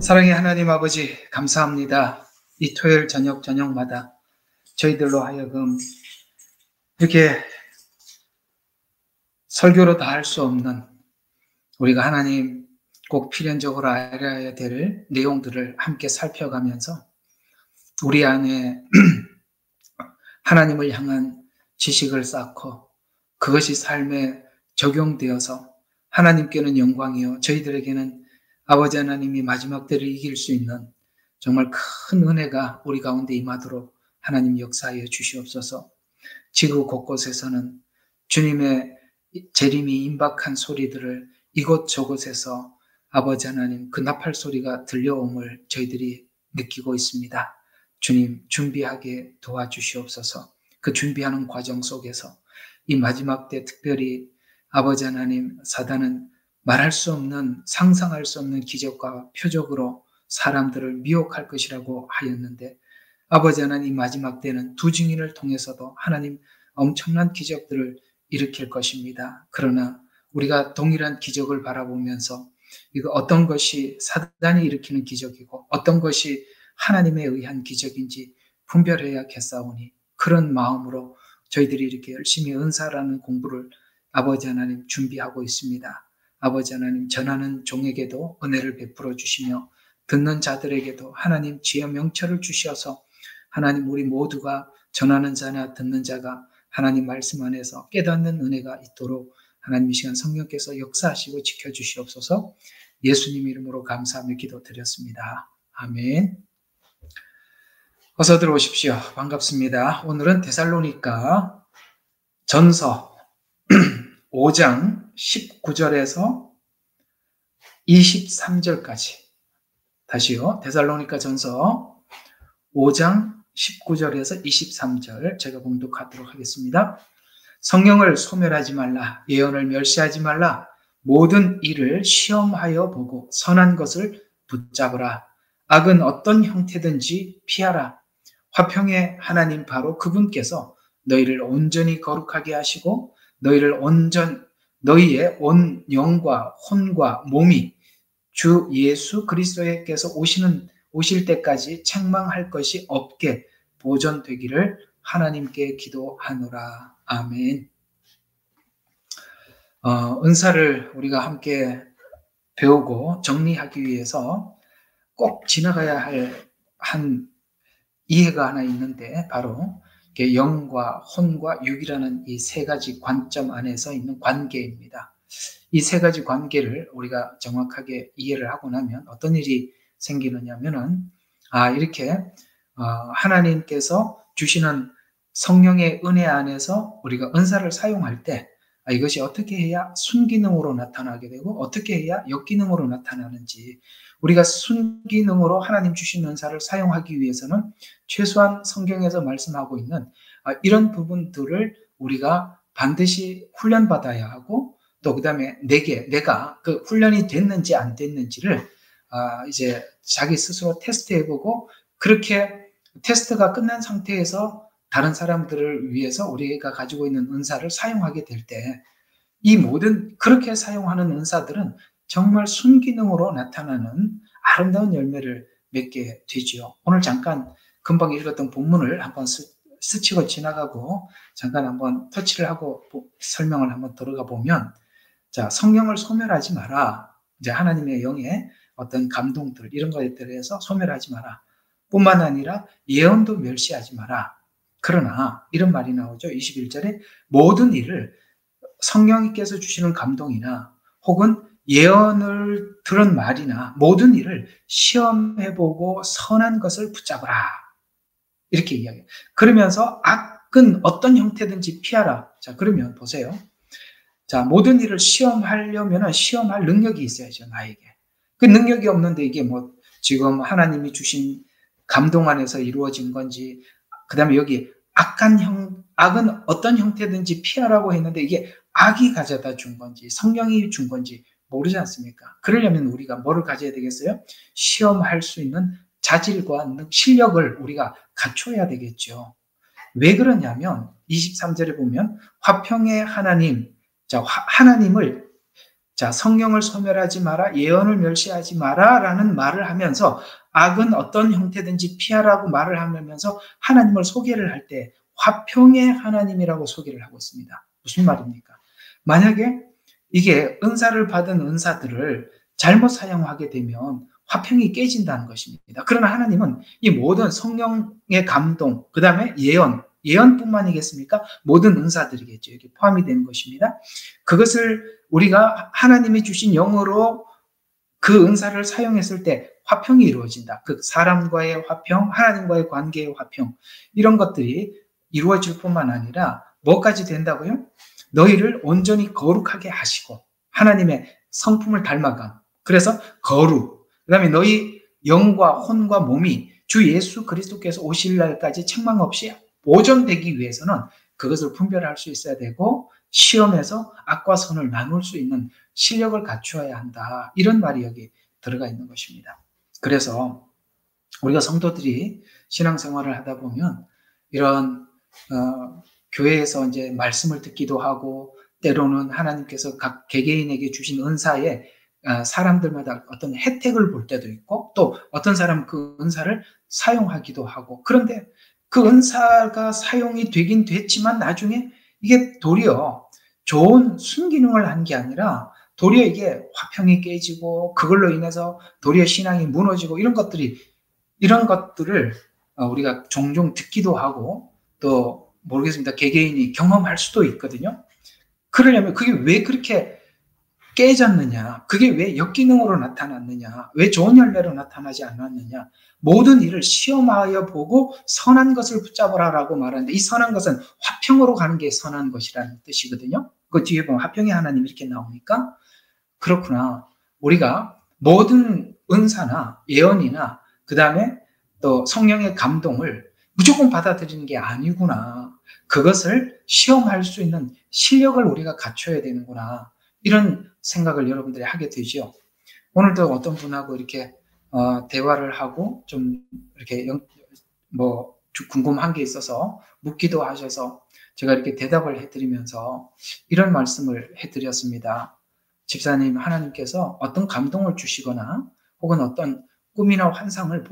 사랑의 하나님 아버지, 감사합니다. 이 토요일 저녁마다 저희들로 하여금 이렇게 설교로 다 할 수 없는, 우리가 하나님 꼭 필연적으로 알아야 될 내용들을 함께 살펴가면서 우리 안에 하나님을 향한 지식을 쌓고 그것이 삶에 적용되어서 하나님께는 영광이요, 저희들에게는 아버지 하나님이 마지막 때를 이길 수 있는 정말 큰 은혜가 우리 가운데 임하도록 하나님 역사하여 주시옵소서. 지구 곳곳에서는 주님의 재림이 임박한 소리들을 이곳저곳에서 아버지 하나님 그 나팔 소리가 들려옴을 저희들이 느끼고 있습니다. 주님, 준비하게 도와주시옵소서. 그 준비하는 과정 속에서 이 마지막 때 특별히 아버지 하나님, 사단은 말할 수 없는, 상상할 수 없는 기적과 표적으로 사람들을 미혹할 것이라고 하였는데, 아버지 하나님, 마지막 때는 두 증인을 통해서도 하나님 엄청난 기적들을 일으킬 것입니다. 그러나 우리가 동일한 기적을 바라보면서 이거 어떤 것이 사단이 일으키는 기적이고 어떤 것이 하나님에 의한 기적인지 분별해야겠사오니, 그런 마음으로 저희들이 이렇게 열심히 은사라는 공부를 아버지 하나님 준비하고 있습니다. 아버지 하나님, 전하는 종에게도 은혜를 베풀어 주시며 듣는 자들에게도 하나님 지혜 명철을 주셔서 하나님 우리 모두가 전하는 자나 듣는 자가 하나님 말씀 안에서 깨닫는 은혜가 있도록 하나님 이 시간 성령께서 역사하시고 지켜주시옵소서. 예수님 이름으로 감사하며 기도드렸습니다. 아멘. 어서 들어오십시오. 반갑습니다. 오늘은 데살로니가 전서 5장 19절에서 23절까지, 다시요, 데살로니가 전서 5장 19절에서 23절 제가 봉독하도록 하겠습니다. 성령을 소멸하지 말라, 예언을 멸시하지 말라, 모든 일을 시험하여 보고 선한 것을 붙잡으라, 악은 어떤 형태든지 피하라. 화평의 하나님 바로 그분께서 너희를 온전히 거룩하게 하시고 너희의 온 영과 혼과 몸이 주 예수 그리스도께서 오실 때까지 책망할 것이 없게 보존되기를 하나님께 기도하노라. 아멘. 은사를 우리가 함께 배우고 정리하기 위해서 꼭 지나가야 할 한 이해가 하나 있는데, 바로 영과 혼과 육이라는 이 세 가지 관점 안에서 있는 관계입니다. 이 세 가지 관계를 우리가 정확하게 이해를 하고 나면 어떤 일이 생기느냐면은, 이렇게 하나님께서 주시는 성령의 은혜 안에서 우리가 은사를 사용할 때 이것이 어떻게 해야 순기능으로 나타나게 되고 어떻게 해야 역기능으로 나타나는지, 우리가 순기능으로 하나님 주신 은사를 사용하기 위해서는 최소한 성경에서 말씀하고 있는 이런 부분들을 우리가 반드시 훈련받아야 하고, 또 그 다음에 내가 그 훈련이 됐는지 안 됐는지를 이제 자기 스스로 테스트해보고, 그렇게 테스트가 끝난 상태에서 다른 사람들을 위해서 우리가 가지고 있는 은사를 사용하게 될 때, 이 모든 그렇게 사용하는 은사들은 정말 순기능으로 나타나는 아름다운 열매를 맺게 되지요. 오늘 잠깐 금방 읽었던 본문을 한번 스치고 지나가고 잠깐 한번 터치를 하고 설명을 한번 들어가 보면, 자, 성령을 소멸하지 마라. 이제 하나님의 영의 어떤 감동들, 이런 것에 대해서 소멸하지 마라. 뿐만 아니라 예언도 멸시하지 마라. 그러나 이런 말이 나오죠. 21절에 모든 일을 성령님께서 주시는 감동이나 혹은 예언을 들은 말이나 모든 일을 시험해보고 선한 것을 붙잡으라. 이렇게 이야기해요. 그러면서 악은 어떤 형태든지 피하라. 자, 그러면 보세요. 자, 모든 일을 시험하려면 시험할 능력이 있어야죠, 나에게. 그 능력이 없는데 이게 지금 하나님이 주신 감동 안에서 이루어진 건지, 그 다음에 여기 악은 어떤 형태든지 피하라고 했는데 이게 악이 가져다 준 건지 성령이 준 건지 모르지 않습니까? 그러려면 우리가 뭐를 가져야 되겠어요? 시험할 수 있는 자질과 실력을 우리가 갖춰야 되겠죠. 왜 그러냐면 23절에 보면 화평의 하나님, 자, 하나님을 자, 성령을 소멸하지 마라, 예언을 멸시하지 마라 라는 말을 하면서 악은 어떤 형태든지 피하라고 말을 하면서 하나님을 소개를 할 때 화평의 하나님이라고 소개를 하고 있습니다. 무슨 말입니까? 만약에 이게 은사를 받은 은사들을 잘못 사용하게 되면 화평이 깨진다는 것입니다. 그러나 하나님은 이 모든 성령의 감동, 그 다음에 예언뿐만이겠습니까? 모든 은사들이겠죠. 이게 포함이 되는 것입니다. 그것을 우리가 하나님이 주신 영으로 그 은사를 사용했을 때 화평이 이루어진다. 그 사람과의 화평, 하나님과의 관계의 화평, 이런 것들이 이루어질 뿐만 아니라 뭐까지 된다고요? 너희를 온전히 거룩하게 하시고 하나님의 성품을 닮아감. 그래서 거룩. 그다음에 너희 영과 혼과 몸이 주 예수 그리스도께서 오실 날까지 책망 없이 보존되기 위해서는 그것을 분별할 수 있어야 되고 시험에서 악과 선을 나눌 수 있는 실력을 갖추어야 한다. 이런 말이 여기 들어가 있는 것입니다. 그래서 우리가 성도들이 신앙생활을 하다 보면 이런 교회에서 이제 말씀을 듣기도 하고 때로는 하나님께서 각 개개인에게 주신 은사에 사람들마다 어떤 혜택을 볼 때도 있고 또 어떤 사람은 그 은사를 사용하기도 하고 그런데 그 은사가 사용이 되긴 됐지만 나중에 이게 도리어 좋은 순기능을 한 게 아니라 도리어 이게 화평이 깨지고 그걸로 인해서 도리어 신앙이 무너지고 이런 것들을 우리가 종종 듣기도 하고 또 모르겠습니다. 개개인이 경험할 수도 있거든요. 그러려면 그게 왜 그렇게 깨졌느냐? 그게 왜 역기능으로 나타났느냐? 왜 좋은 열매로 나타나지 않았느냐? 모든 일을 시험하여 보고 선한 것을 붙잡으라라고 말하는데 이 선한 것은 화평으로 가는 게 선한 것이라는 뜻이거든요. 그 뒤에 보면 화평의 하나님 이렇게 나오니까 그렇구나. 우리가 모든 은사나 예언이나 그 다음에 또 성령의 감동을 무조건 받아들이는 게 아니구나. 그것을 시험할 수 있는 실력을 우리가 갖춰야 되는구나. 이런 생각을 여러분들이 하게 되죠. 오늘도 어떤 분하고 이렇게 대화를 하고 좀 이렇게 궁금한 게 있어서 묻기도 하셔서 제가 이렇게 대답을 해드리면서 이런 말씀을 해드렸습니다. 집사님, 하나님께서 어떤 감동을 주시거나 혹은 어떤 꿈이나 환상을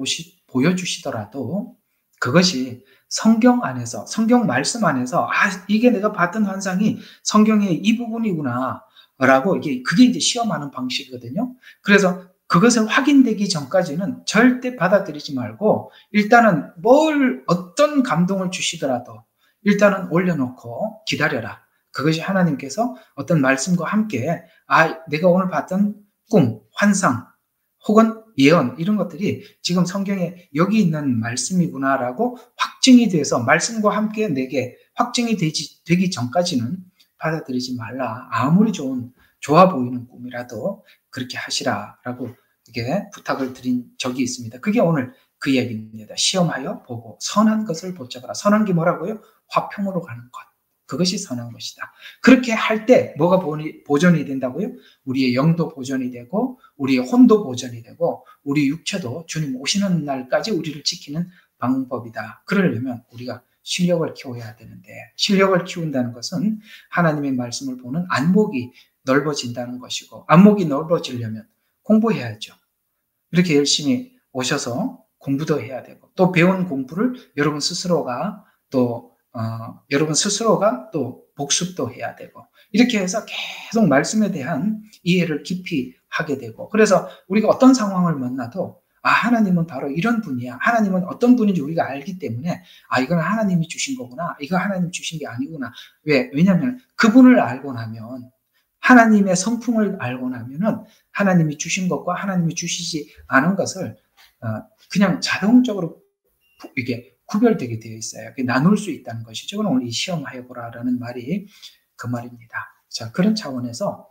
보여주시더라도 그것이 성경 안에서, 성경 말씀 안에서 이게 내가 봤던 환상이 성경의 이 부분이구나 라고 그게 이제 시험하는 방식이거든요. 그래서 그것을 확인되기 전까지는 절대 받아들이지 말고 일단은 어떤 감동을 주시더라도 일단은 올려놓고 기다려라. 그것이 하나님께서 어떤 말씀과 함께 내가 오늘 봤던 꿈, 환상 혹은 예언 이런 것들이 지금 성경에 여기 있는 말씀이구나라고 확증이 돼서 말씀과 함께 내게 확증이 되기 전까지는 받아들이지 말라. 아무리 좋아 보이는 꿈이라도 그렇게 하시라라고 이렇게 부탁을 드린 적이 있습니다. 그게 오늘 그 이야기입니다. 시험하여 보고 선한 것을 붙잡아라. 선한 게 뭐라고요? 화평으로 가는 것. 그것이 선한 것이다. 그렇게 할 때 뭐가 보존이 된다고요? 우리의 영도 보존이 되고 우리의 혼도 보존이 되고 우리 육체도 주님 오시는 날까지 우리를 지키는 방법이다. 그러려면 우리가 실력을 키워야 되는데 실력을 키운다는 것은 하나님의 말씀을 보는 안목이 넓어진다는 것이고 안목이 넓어지려면 공부해야죠. 이렇게 열심히 오셔서 공부도 해야 되고 또 배운 공부를 여러분 스스로가 또 복습도 해야 되고 이렇게 해서 계속 말씀에 대한 이해를 깊이 하게 되고 그래서 우리가 어떤 상황을 만나도 하나님은 바로 이런 분이야. 하나님은 어떤 분인지 우리가 알기 때문에 이건 하나님이 주신 거구나. 이거 하나님 주신 게 아니구나. 왜냐하면 그분을 알고 나면 하나님의 성품을 알고 나면은 하나님이 주신 것과 하나님이 주시지 않은 것을 그냥 자동적으로 이게 구별되게 되어 있어요. 나눌 수 있다는 것이죠. 오늘 이 시험하여 보라라는 말이 그 말입니다. 자, 그런 차원에서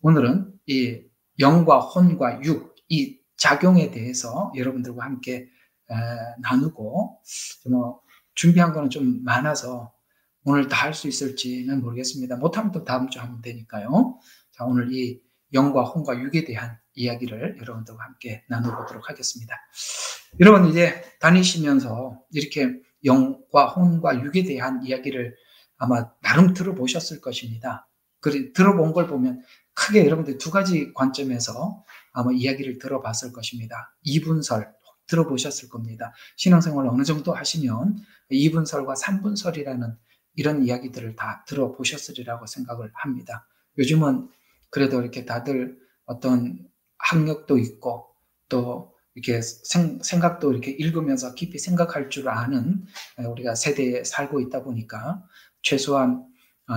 오늘은 이 영과 혼과 육, 이 작용에 대해서 여러분들과 함께 나누고 준비한 거는 좀 많아서 오늘 다 할 수 있을지는 모르겠습니다. 못하면 또 다음 주 하면 되니까요. 자, 오늘 이 영과 혼과 육에 대한 이야기를 여러분들과 함께 나눠보도록 하겠습니다. 여러분 이제 다니시면서 이렇게 영과 혼과 육에 대한 이야기를 아마 나름 들어보셨을 것입니다. 들어본 걸 보면 크게 여러분들 두 가지 관점에서 아마 이야기를 들어봤을 것입니다. 이분설 들어보셨을 겁니다. 신앙생활을 어느 정도 하시면 이분설과 삼분설이라는 이런 이야기들을 다 들어보셨으리라고 생각을 합니다. 요즘은 그래도 이렇게 다들 어떤 학력도 있고 또 이렇게 생각도 이렇게 읽으면서 깊이 생각할 줄 아는 우리가 세대에 살고 있다 보니까 최소한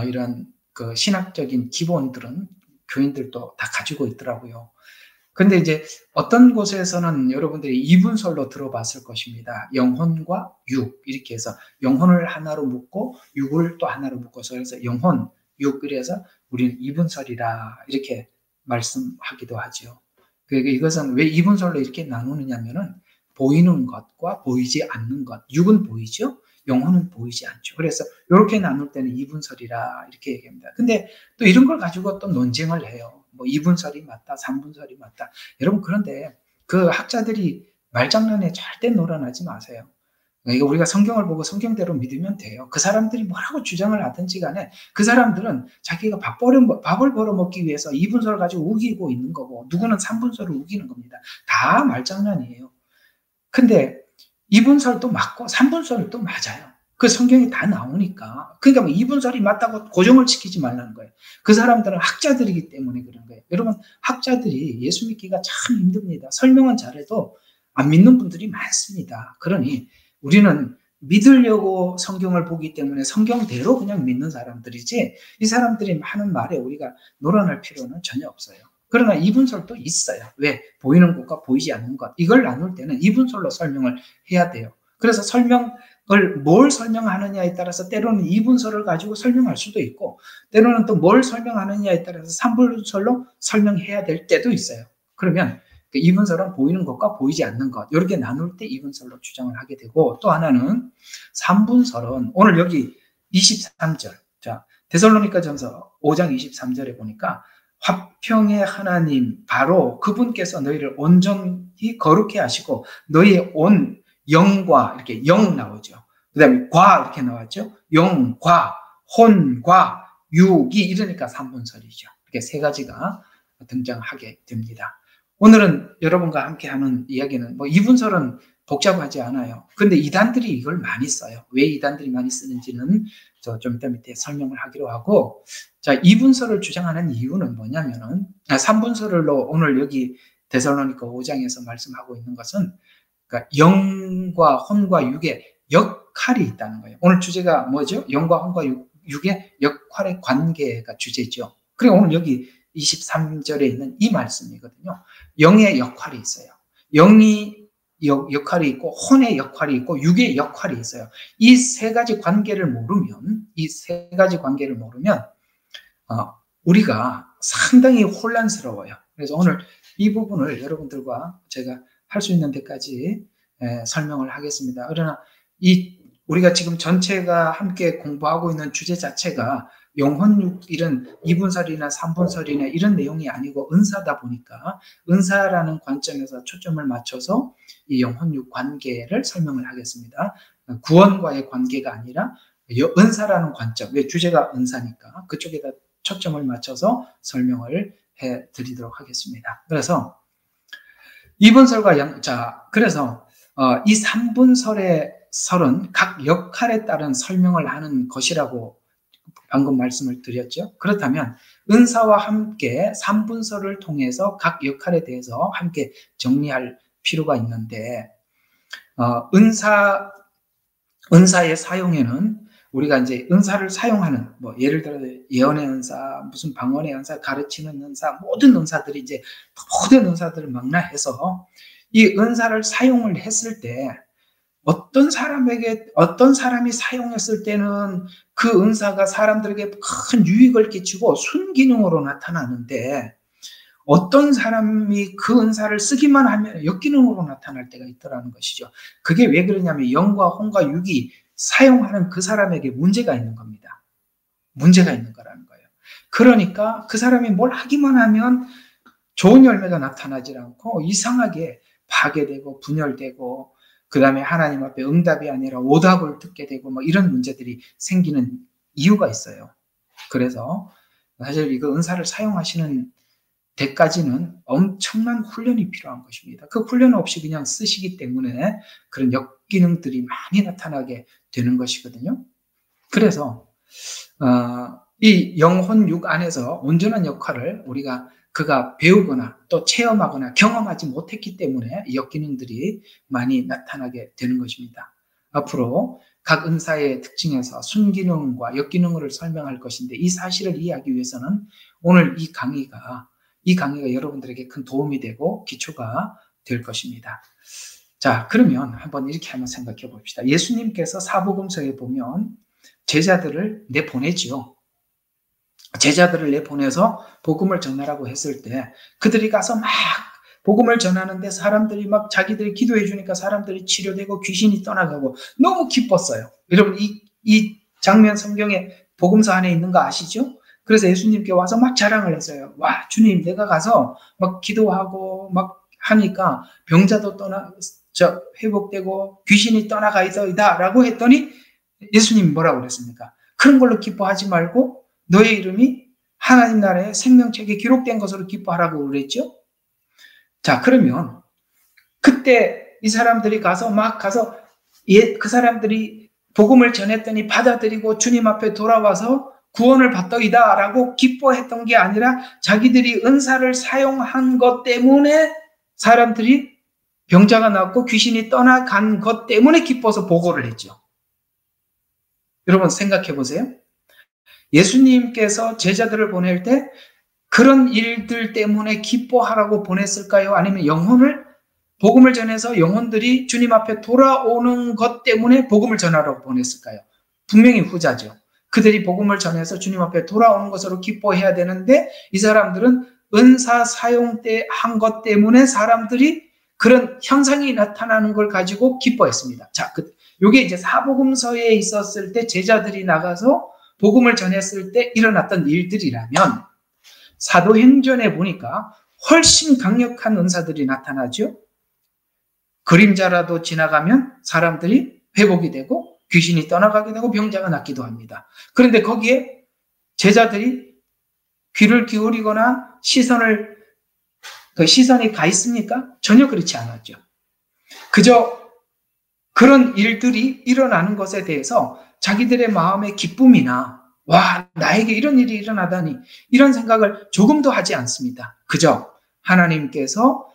이런 그 신학적인 기본들은 교인들도 다 가지고 있더라고요. 근데 이제 어떤 곳에서는 여러분들이 이분설로 들어봤을 것입니다. 영혼과 육 이렇게 해서 영혼을 하나로 묶고 육을 또 하나로 묶어서 그래서 영혼, 육 이래서 우리는 이분설이라 이렇게 말씀하기도 하죠. 그러니까 이것은 왜 이분설로 이렇게 나누느냐면은 보이는 것과 보이지 않는 것. 육은 보이죠? 영혼은 보이지 않죠. 그래서 이렇게 나눌 때는 이분설이라 이렇게 얘기합니다. 근데 또 이런 걸 가지고 또 논쟁을 해요. 뭐 2분설이 맞다, 3분설이 맞다. 여러분 그런데 그 학자들이 말장난에 절대 놀아나지 마세요. 그러니까 우리가 성경을 보고 성경대로 믿으면 돼요. 그 사람들이 뭐라고 주장을 하든지 간에 그 사람들은 자기가 밥을 벌어먹기 위해서 2분설을 가지고 우기고 있는 거고 누구는 3분설을 우기는 겁니다. 다 말장난이에요. 근데 2분설도 맞고 3분설도 맞아요. 그 성경이 다 나오니까. 그러니까 뭐 2분설이 맞다고 고정을 지키지 말라는 거예요. 그 사람들은 학자들이기 때문에 그런 거예요. 여러분 학자들이 예수 믿기가 참 힘듭니다. 설명은 잘해도 안 믿는 분들이 많습니다. 그러니 우리는 믿으려고 성경을 보기 때문에 성경대로 그냥 믿는 사람들이지 이 사람들이 하는 말에 우리가 놀아날 필요는 전혀 없어요. 그러나 이분설도 있어요. 왜? 보이는 것과 보이지 않는 것. 이걸 나눌 때는 이분설로 설명을 해야 돼요. 그래서 뭘 설명하느냐에 따라서 때로는 이분설을 가지고 설명할 수도 있고 때로는 또 뭘 설명하느냐에 따라서 삼분설로 설명해야 될 때도 있어요. 그러면 이분설은 보이는 것과 보이지 않는 것 이렇게 나눌 때 이분설로 주장을 하게 되고 또 하나는 삼분설은 오늘 여기 23절 자 데살로니가전서 5장 23절에 보니까 화평의 하나님 바로 그분께서 너희를 온전히 거룩해 하시고 너희의 온 영과 이렇게 영 나오죠. 그 다음에 과 이렇게 나왔죠. 영과 혼과 육이 이러니까 삼분설이죠. 이렇게 세 가지가 등장하게 됩니다. 오늘은 여러분과 함께 하는 이야기는 뭐 이분설은 복잡하지 않아요. 근데 이단들이 이걸 많이 써요. 왜 이단들이 많이 쓰는지는 좀 이따 밑에 설명을 하기로 하고 자, 이분설을 주장하는 이유는 뭐냐면은 3분설로 오늘 여기 데살로니가 5장에서 말씀하고 있는 것은 그러니까 영과 혼과 육의 역할이 있다는 거예요. 오늘 주제가 뭐죠? 영과 혼과 육의 역할의 관계가 주제죠. 그리고 오늘 여기 23절에 있는 이 말씀이거든요. 영의 역할이 있어요. 영이 역할이 있고 혼의 역할이 있고 육의 역할이 있어요. 이 세 가지 관계를 모르면 우리가 상당히 혼란스러워요. 그래서 오늘 이 부분을 여러분들과 제가 할 수 있는 데까지 설명을 하겠습니다. 그러나 우리가 지금 전체가 함께 공부하고 있는 주제 자체가 영혼육 이런 2분설이나 3분설이나 이런 내용이 아니고 은사다 보니까 은사라는 관점에서 초점을 맞춰서 이 영혼육 관계를 설명을 하겠습니다. 구원과의 관계가 아니라 은사라는 관점, 왜 주제가 은사니까 그쪽에다 초점을 맞춰서 설명을 해드리도록 하겠습니다. 그래서 2분설과 그래서 이 3분설의 설은 각 역할에 따른 설명을 하는 것이라고 방금 말씀을 드렸죠. 그렇다면 은사와 함께 3분설을 통해서 각 역할에 대해서 함께 정리할 필요가 있는데 은사의 사용에는 우리가 이제 은사를 사용하는 뭐 예를 들어 예언의 은사, 무슨 방언의 은사, 가르치는 은사, 모든 은사들이 이제 모든 은사들을 망라해서 이 은사를 사용을 했을 때 어떤 사람이 사용했을 때는 그 은사가 사람들에게 큰 유익을 끼치고 순기능으로 나타나는데 어떤 사람이 그 은사를 쓰기만 하면 역기능으로 나타날 때가 있더라는 것이죠. 그게 왜 그러냐면 영과 혼과 육이 사용하는 그 사람에게 문제가 있는 겁니다. 문제가 있는 거라는 거예요. 그러니까 그 사람이 뭘 하기만 하면 좋은 열매가 나타나지 않고 이상하게 파괴되고 분열되고 그 다음에 하나님 앞에 응답이 아니라 오답을 듣게 되고 뭐 이런 문제들이 생기는 이유가 있어요. 그래서 사실 이거 은사를 사용하시는 데까지는 엄청난 훈련이 필요한 것입니다. 그 훈련 없이 그냥 쓰시기 때문에 그런 역기능들이 많이 나타나게 되는 것이거든요. 그래서 이 영혼 육 안에서 온전한 역할을 그가 배우거나 또 체험하거나 경험하지 못했기 때문에 이 역기능들이 많이 나타나게 되는 것입니다. 앞으로 각 은사의 특징에서 순기능과 역기능을 설명할 것인데, 이 사실을 이해하기 위해서는 오늘 이 강의가 여러분들에게 큰 도움이 되고 기초가 될 것입니다. 자, 그러면 한번 이렇게 한번 생각해 봅시다. 예수님께서 사복음서에 보면 제자들을 내보내지요. 제자들을 내보내서 복음을 전하라고 했을 때 그들이 가서 막 복음을 전하는데 사람들이 막 자기들이 기도해 주니까 사람들이 치료되고 귀신이 떠나가고 너무 기뻤어요. 여러분 이 장면 성경에 복음서 안에 있는 거 아시죠? 그래서 예수님께 와서 막 자랑을 했어요. 와, 주님, 내가 가서 막 기도하고 막 하니까 병자도 회복되고 귀신이 떠나가이더이다 라고 했더니 예수님이 뭐라고 그랬습니까? 그런 걸로 기뻐하지 말고 너의 이름이 하나님 나라의 생명책에 기록된 것으로 기뻐하라고 그랬죠? 자, 그러면 그때 이 사람들이 가서 그 사람들이 복음을 전했더니 받아들이고 주님 앞에 돌아와서 구원을 받더이다 라고 기뻐했던 게 아니라 자기들이 은사를 사용한 것 때문에 사람들이 병자가 낫고 귀신이 떠나간 것 때문에 기뻐서 보고를 했죠. 여러분 생각해 보세요. 예수님께서 제자들을 보낼 때 그런 일들 때문에 기뻐하라고 보냈을까요? 아니면 복음을 전해서 영혼들이 주님 앞에 돌아오는 것 때문에 복음을 전하라고 보냈을까요? 분명히 후자죠. 그들이 복음을 전해서 주님 앞에 돌아오는 것으로 기뻐해야 되는데 이 사람들은 은사 사용 때 한 것 때문에 사람들이 그런 현상이 나타나는 걸 가지고 기뻐했습니다. 자, 요게 이제 사복음서에 있었을 때 제자들이 나가서 복음을 전했을 때 일어났던 일들이라면 사도행전에 보니까 훨씬 강력한 은사들이 나타나죠. 그림자라도 지나가면 사람들이 회복이 되고 귀신이 떠나가게 되고 병자가 낫기도 합니다. 그런데 거기에 제자들이 귀를 기울이거나 시선이 가 있습니까? 전혀 그렇지 않았죠. 그저 그런 일들이 일어나는 것에 대해서 자기들의 마음의 기쁨이나 와, 나에게 이런 일이 일어나다니 이런 생각을 조금도 하지 않습니다. 그저 하나님께서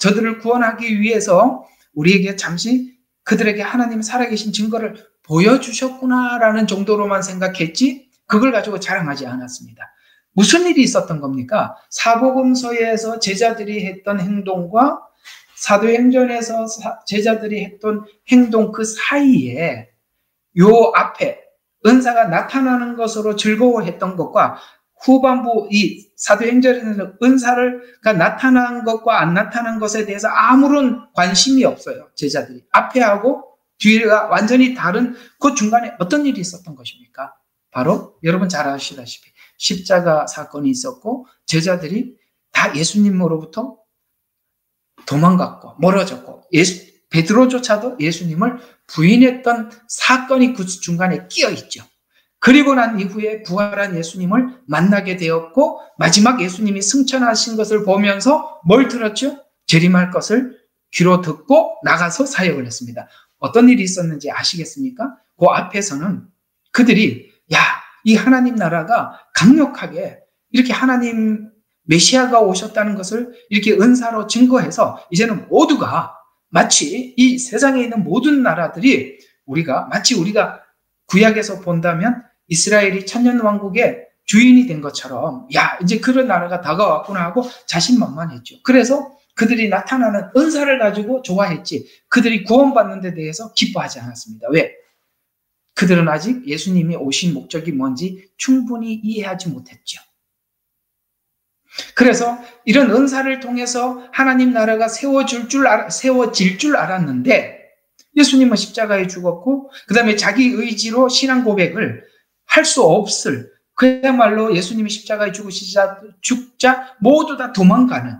저들을 구원하기 위해서 우리에게 잠시 그들에게 하나님 살아계신 증거를 보여주셨구나라는 정도로만 생각했지 그걸 가지고 자랑하지 않았습니다. 무슨 일이 있었던 겁니까? 사복음서에서 제자들이 했던 행동과 사도행전에서 제자들이 했던 행동 그 사이에 요 앞에 은사가 나타나는 것으로 즐거워했던 것과 후반부 이 사도행전에서 은사가 나타난 것과 안 나타난 것에 대해서 아무런 관심이 없어요. 제자들이. 앞에하고 뒤가 완전히 다른 그 중간에 어떤 일이 있었던 것입니까? 바로 여러분 잘 아시다시피 십자가 사건이 있었고 제자들이 다 예수님으로부터 도망갔고 멀어졌고 베드로조차도 예수님을 부인했던 사건이 그 중간에 끼어 있죠. 그리고 난 이후에 부활한 예수님을 만나게 되었고 마지막 예수님이 승천하신 것을 보면서 뭘 들었죠? 재림할 것을 귀로 듣고 나가서 사역을 했습니다. 어떤 일이 있었는지 아시겠습니까? 그 앞에서는 그들이 이 하나님 나라가 강력하게 이렇게 하나님 메시아가 오셨다는 것을 이렇게 은사로 증거해서 이제는 모두가 마치 이 세상에 있는 모든 나라들이 우리가 구약에서 본다면 이스라엘이 천년왕국의 주인이 된 것처럼 이제 그런 나라가 다가왔구나 하고 자신만만했죠. 그래서 그들이 나타나는 은사를 가지고 좋아했지 그들이 구원받는 데 대해서 기뻐하지 않았습니다. 왜? 그들은 아직 예수님이 오신 목적이 뭔지 충분히 이해하지 못했죠. 그래서 이런 은사를 통해서 하나님 나라가 세워질 줄 알았는데 예수님은 십자가에 죽었고 그 다음에 자기 의지로 신앙 고백을 할 수 없을 그야말로 예수님이 십자가에 죽자 모두 다 도망가는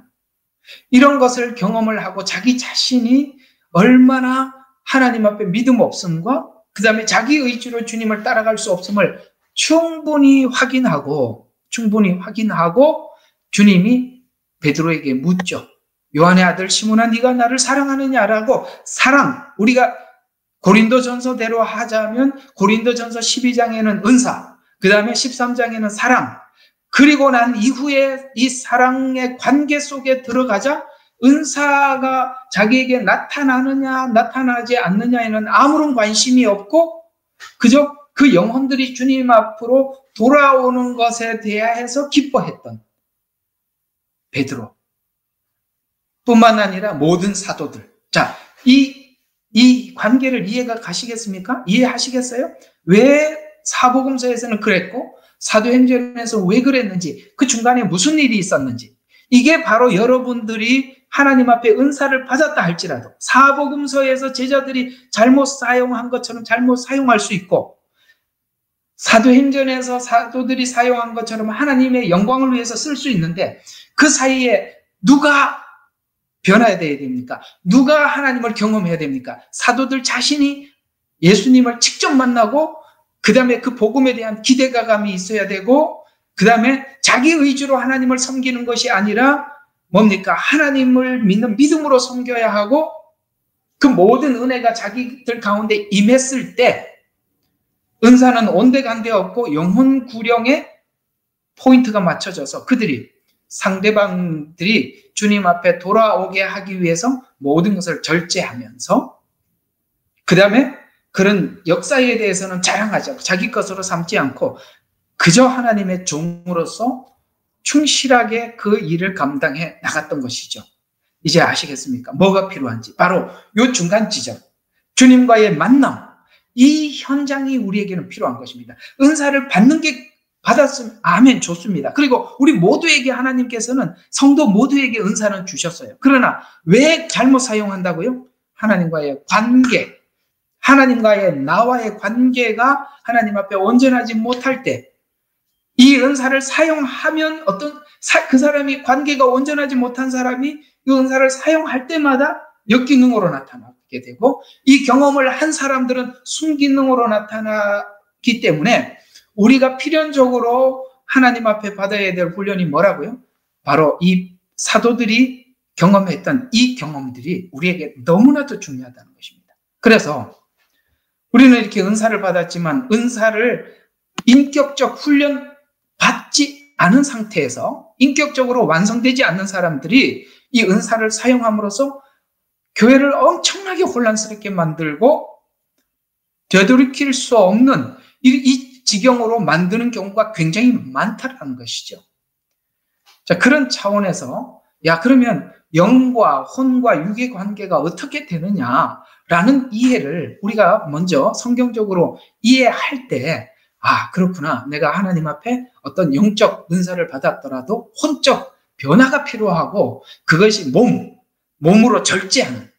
이런 것을 경험을 하고 자기 자신이 얼마나 하나님 앞에 믿음 없음과 그 다음에 자기 의지로 주님을 따라갈 수 없음을 충분히 확인하고 충분히 확인하고 주님이 베드로에게 묻죠. 요한의 아들 시몬아, 네가 나를 사랑하느냐라고. 사랑, 우리가 고린도전서대로 하자면 고린도전서 12장에는 은사, 그 다음에 13장에는 사랑, 그리고 난 이후에 이 사랑의 관계 속에 들어가자 은사가 자기에게 나타나느냐 나타나지 않느냐에는 아무런 관심이 없고 그저 그 영혼들이 주님 앞으로 돌아오는 것에 대해서 기뻐했던 베드로 뿐만 아니라 모든 사도들. 자, 이 관계를 이해가 가시겠습니까? 이해하시겠어요? 왜 사복음서에서는 그랬고 사도행전에서 왜 그랬는지, 그 중간에 무슨 일이 있었는지, 이게 바로 여러분들이 하나님 앞에 은사를 받았다 할지라도 사복음서에서 제자들이 잘못 사용한 것처럼 잘못 사용할 수 있고, 사도행전에서 사도들이 사용한 것처럼 하나님의 영광을 위해서 쓸 수 있는데, 그 사이에 누가 변화해야 됩니까? 누가 하나님을 경험해야 됩니까? 사도들 자신이 예수님을 직접 만나고 그 다음에 그 복음에 대한 기대감이 있어야 되고, 그 다음에 자기 의지로 하나님을 섬기는 것이 아니라 뭡니까? 하나님을 믿는 믿음으로 섬겨야 하고, 그 모든 은혜가 자기들 가운데 임했을 때 은사는 온데간데 없고 영혼 구령에 포인트가 맞춰져서 그들이 상대방들이 주님 앞에 돌아오게 하기 위해서 모든 것을 절제하면서, 그 다음에 그런 역사에 대해서는 자랑하지 않고 자기 것으로 삼지 않고 그저 하나님의 종으로서 충실하게 그 일을 감당해 나갔던 것이죠. 이제 아시겠습니까? 뭐가 필요한지. 바로 이 중간 지점, 주님과의 만남, 이 현장이 우리에게는 필요한 것입니다. 은사를 받는 게 받았으면 아멘, 좋습니다. 그리고 우리 모두에게 하나님께서는 성도 모두에게 은사는 주셨어요. 그러나 왜 잘못 사용한다고요? 하나님과의 관계, 하나님과의 나와의 관계가 하나님 앞에 온전하지 못할 때 이 은사를 사용하면 그 사람이 관계가 온전하지 못한 사람이 이 은사를 사용할 때마다 역기능으로 나타나게 되고, 이 경험을 한 사람들은 순기능으로 나타나기 때문에 우리가 필연적으로 하나님 앞에 받아야 될 훈련이 뭐라고요? 바로 이 사도들이 경험했던 이 경험들이 우리에게 너무나도 중요하다는 것입니다. 그래서 우리는 이렇게 은사를 받았지만 은사를 인격적 훈련 받지 않은 상태에서 인격적으로 완성되지 않는 사람들이 이 은사를 사용함으로써 교회를 엄청나게 혼란스럽게 만들고 되돌이킬 수 없는 이 지경으로 만드는 경우가 굉장히 많다는 것이죠. 자, 그런 차원에서 그러면 영과 혼과 육의 관계가 어떻게 되느냐라는 이해를 우리가 먼저 성경적으로 이해할 때, 그렇구나. 내가 하나님 앞에 어떤 영적 은사를 받았더라도 혼적 변화가 필요하고 그것이 몸으로 절제하는,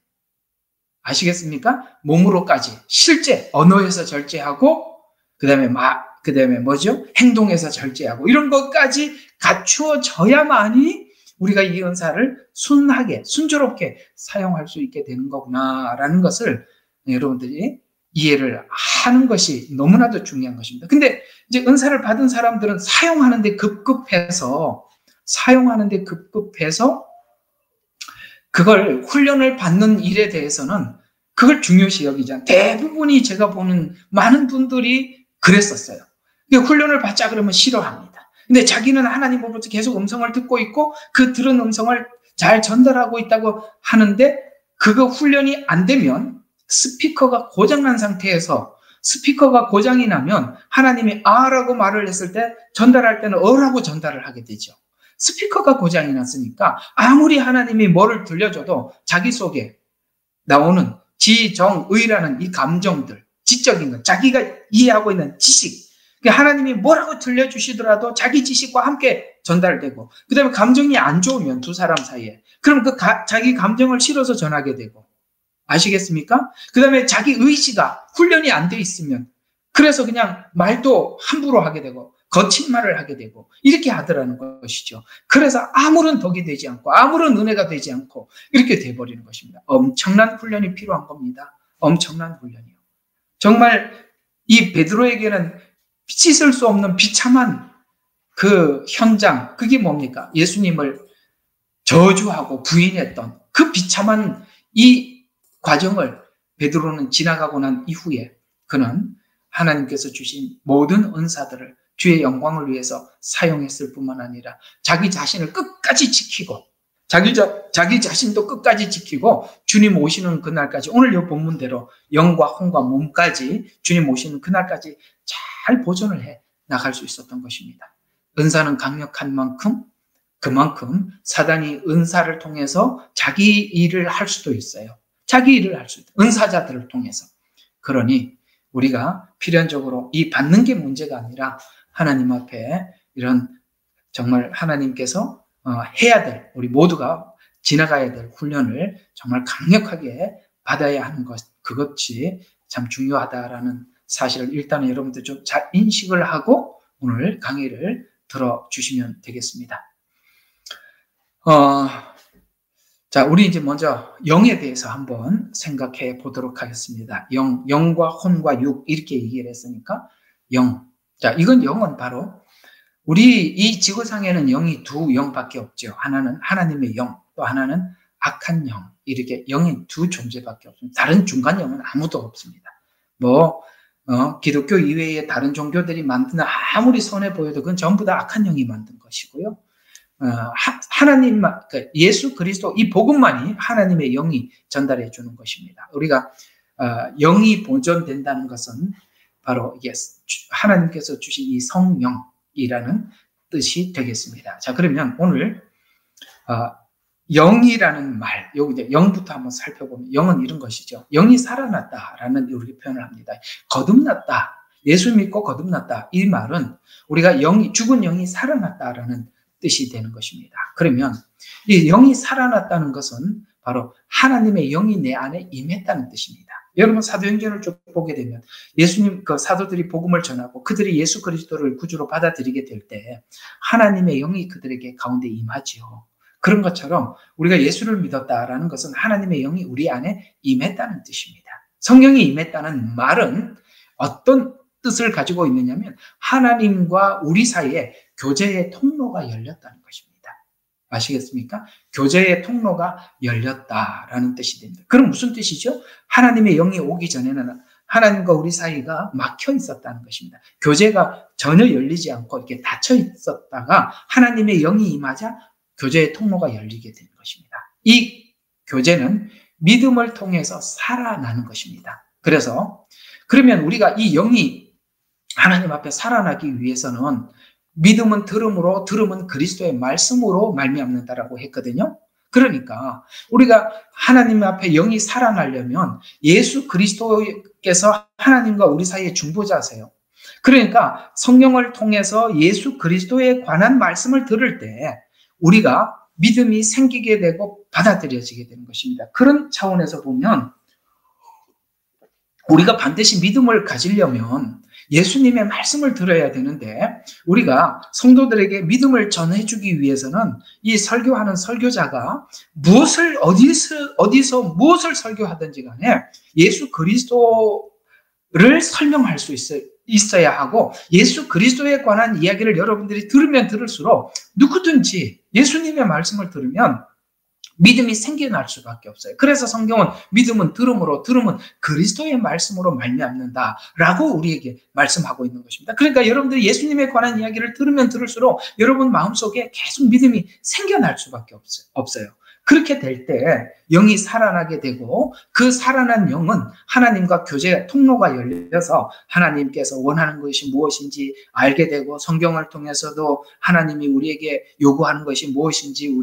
아시겠습니까? 몸으로까지 실제 언어에서 절제하고 그 다음에 뭐죠? 행동에서 절제하고 이런 것까지 갖추어져야만이 우리가 이 은사를 순하게 순조롭게 사용할 수 있게 되는 거구나라는 것을 여러분들이 이해를 하는 것이 너무나도 중요한 것입니다. 근데 이제 은사를 받은 사람들은 사용하는데 급급해서 그걸 훈련을 받는 일에 대해서는 그걸 중요시 여기지 않아요. 대부분이 제가 보는 많은 분들이 그랬었어요. 훈련을 받자 그러면 싫어합니다. 근데 자기는 하나님으로부터 계속 음성을 듣고 있고 그 들은 음성을 잘 전달하고 있다고 하는데, 그거 훈련이 안 되면 스피커가 고장난 상태에서, 스피커가 고장이 나면 하나님이 아라고 말을 했을 때 전달할 때는 어라고 전달을 하게 되죠. 스피커가 고장이 났으니까 아무리 하나님이 뭐를 들려줘도 자기 속에 나오는 지정의라는 이 감정들, 지적인 것, 자기가 이해하고 있는 지식, 하나님이 뭐라고 들려주시더라도 자기 지식과 함께 전달되고, 그 다음에 감정이 안 좋으면 두 사람 사이에, 그럼 자기 감정을 실어서 전하게 되고, 아시겠습니까? 그 다음에 자기 의지가 훈련이 안 돼 있으면 그래서 그냥 말도 함부로 하게 되고 거친 말을 하게 되고 이렇게 하더라는 것이죠. 그래서 아무런 덕이 되지 않고 아무런 은혜가 되지 않고 이렇게 돼버리는 것입니다. 엄청난 훈련이 필요한 겁니다. 엄청난 훈련이요. 정말 이 베드로에게는 씻을 수 없는 비참한 그 현장, 그게 뭡니까? 예수님을 저주하고 부인했던 그 비참한 이 과정을 베드로는 지나가고 난 이후에 그는 하나님께서 주신 모든 은사들을 주의 영광을 위해서 사용했을 뿐만 아니라 자기 자신을 끝까지 지키고 자기 자신도 끝까지 지키고 주님 오시는 그날까지, 오늘 이 본문대로 영과 혼과 몸까지 주님 오시는 그날까지 잘 보존을 해 나갈 수 있었던 것입니다. 은사는 강력한 만큼 그만큼 사단이 은사를 통해서 자기 일을 할 수도 있어요. 자기 일을 할 수 있다. 은사자들을 통해서. 그러니 우리가 필연적으로 이 받는 게 문제가 아니라 하나님 앞에 이런 정말 하나님께서 해야 될, 우리 모두가 지나가야 될 훈련을 정말 강력하게 받아야 하는 것, 그것이 참 중요하다라는 사실을 일단 여러분들 좀 잘 인식을 하고 오늘 강의를 들어주시면 되겠습니다. 자, 우리 이제 먼저 영에 대해서 한번 생각해 보도록 하겠습니다. 영과 혼과 육, 이렇게 얘기를 했으니까 영. 자, 이건 영은 바로 우리 이 지구상에는 영이 두 영밖에 없죠. 하나는 하나님의 영, 또 하나는 악한 영. 이렇게 영이 두 존재밖에 없습니다. 다른 중간 영은 아무도 없습니다. 기독교 이외의 다른 종교들이 만든 아무리 선해 보여도 그건 전부 다 악한 영이 만든 것이고요. 하나님만, 예수 그리스도 이 복음만이 하나님의 영이 전달해 주는 것입니다. 우리가 영이 보존된다는 것은 바로 이게 하나님께서 주신 이 성령이라는 뜻이 되겠습니다. 자, 그러면 오늘 영이라는 말, 여기 이제 영부터 한번 살펴보면 영은 이런 것이죠. 영이 살아났다라는 이렇게 표현을 합니다. 거듭났다. 예수 믿고 거듭났다. 이 말은 우리가 죽은 영이 살아났다라는 뜻이 되는 것입니다. 그러면 이 영이 살아났다는 것은 바로 하나님의 영이 내 안에 임했다는 뜻입니다. 여러분 사도행전을 쭉 보게 되면 예수님 그 사도들이 복음을 전하고 그들이 예수 그리스도를 구주로 받아들이게 될 때 하나님의 영이 그들에게 가운데 임하지요. 그런 것처럼 우리가 예수를 믿었다라는 것은 하나님의 영이 우리 안에 임했다는 뜻입니다. 성령이 임했다는 말은 어떤 뜻을 가지고 있느냐면 하나님과 우리 사이에 교제의 통로가 열렸다는 것입니다. 아시겠습니까? 교제의 통로가 열렸다라는 뜻이 됩니다. 그럼 무슨 뜻이죠? 하나님의 영이 오기 전에는 하나님과 우리 사이가 막혀 있었다는 것입니다. 교제가 전혀 열리지 않고 이렇게 닫혀 있었다가 하나님의 영이 임하자 교제의 통로가 열리게 되는 것입니다. 이 교제는 믿음을 통해서 살아나는 것입니다. 그러면 우리가 이 영이 하나님 앞에 살아나기 위해서는 믿음은 들음으로, 들음은 그리스도의 말씀으로 말미암는다라고 했거든요. 그러니까 우리가 하나님 앞에 영이 살아나려면 예수 그리스도께서 하나님과 우리 사이의 중보자세요. 그러니까 성령을 통해서 예수 그리스도에 관한 말씀을 들을 때 우리가 믿음이 생기게 되고 받아들여지게 되는 것입니다. 그런 차원에서 보면 우리가 반드시 믿음을 가지려면 예수님의 말씀을 들어야 되는데 우리가 성도들에게 믿음을 전해주기 위해서는 이 설교하는 설교자가 어디서 무엇을 설교하든지 간에 예수 그리스도를 설명할 수 있어야 하고 예수 그리스도에 관한 이야기를 여러분들이 들으면 들을수록 누구든지 예수님의 말씀을 들으면 믿음이 생겨날 수밖에 없어요. 그래서 성경은 믿음은 들음으로, 들음은 그리스도의 말씀으로 말미암는다라고 우리에게 말씀하고 있는 것입니다. 그러니까 여러분들이 예수님에 관한 이야기를 들으면 들을수록 여러분 마음속에 계속 믿음이 생겨날 수밖에 없어요. 그렇게 될 때 영이 살아나게 되고 그 살아난 영은 하나님과 교제 통로가 열려서 하나님께서 원하는 것이 무엇인지 알게 되고 성경을 통해서도 하나님이 우리에게 요구하는 것이 무엇인지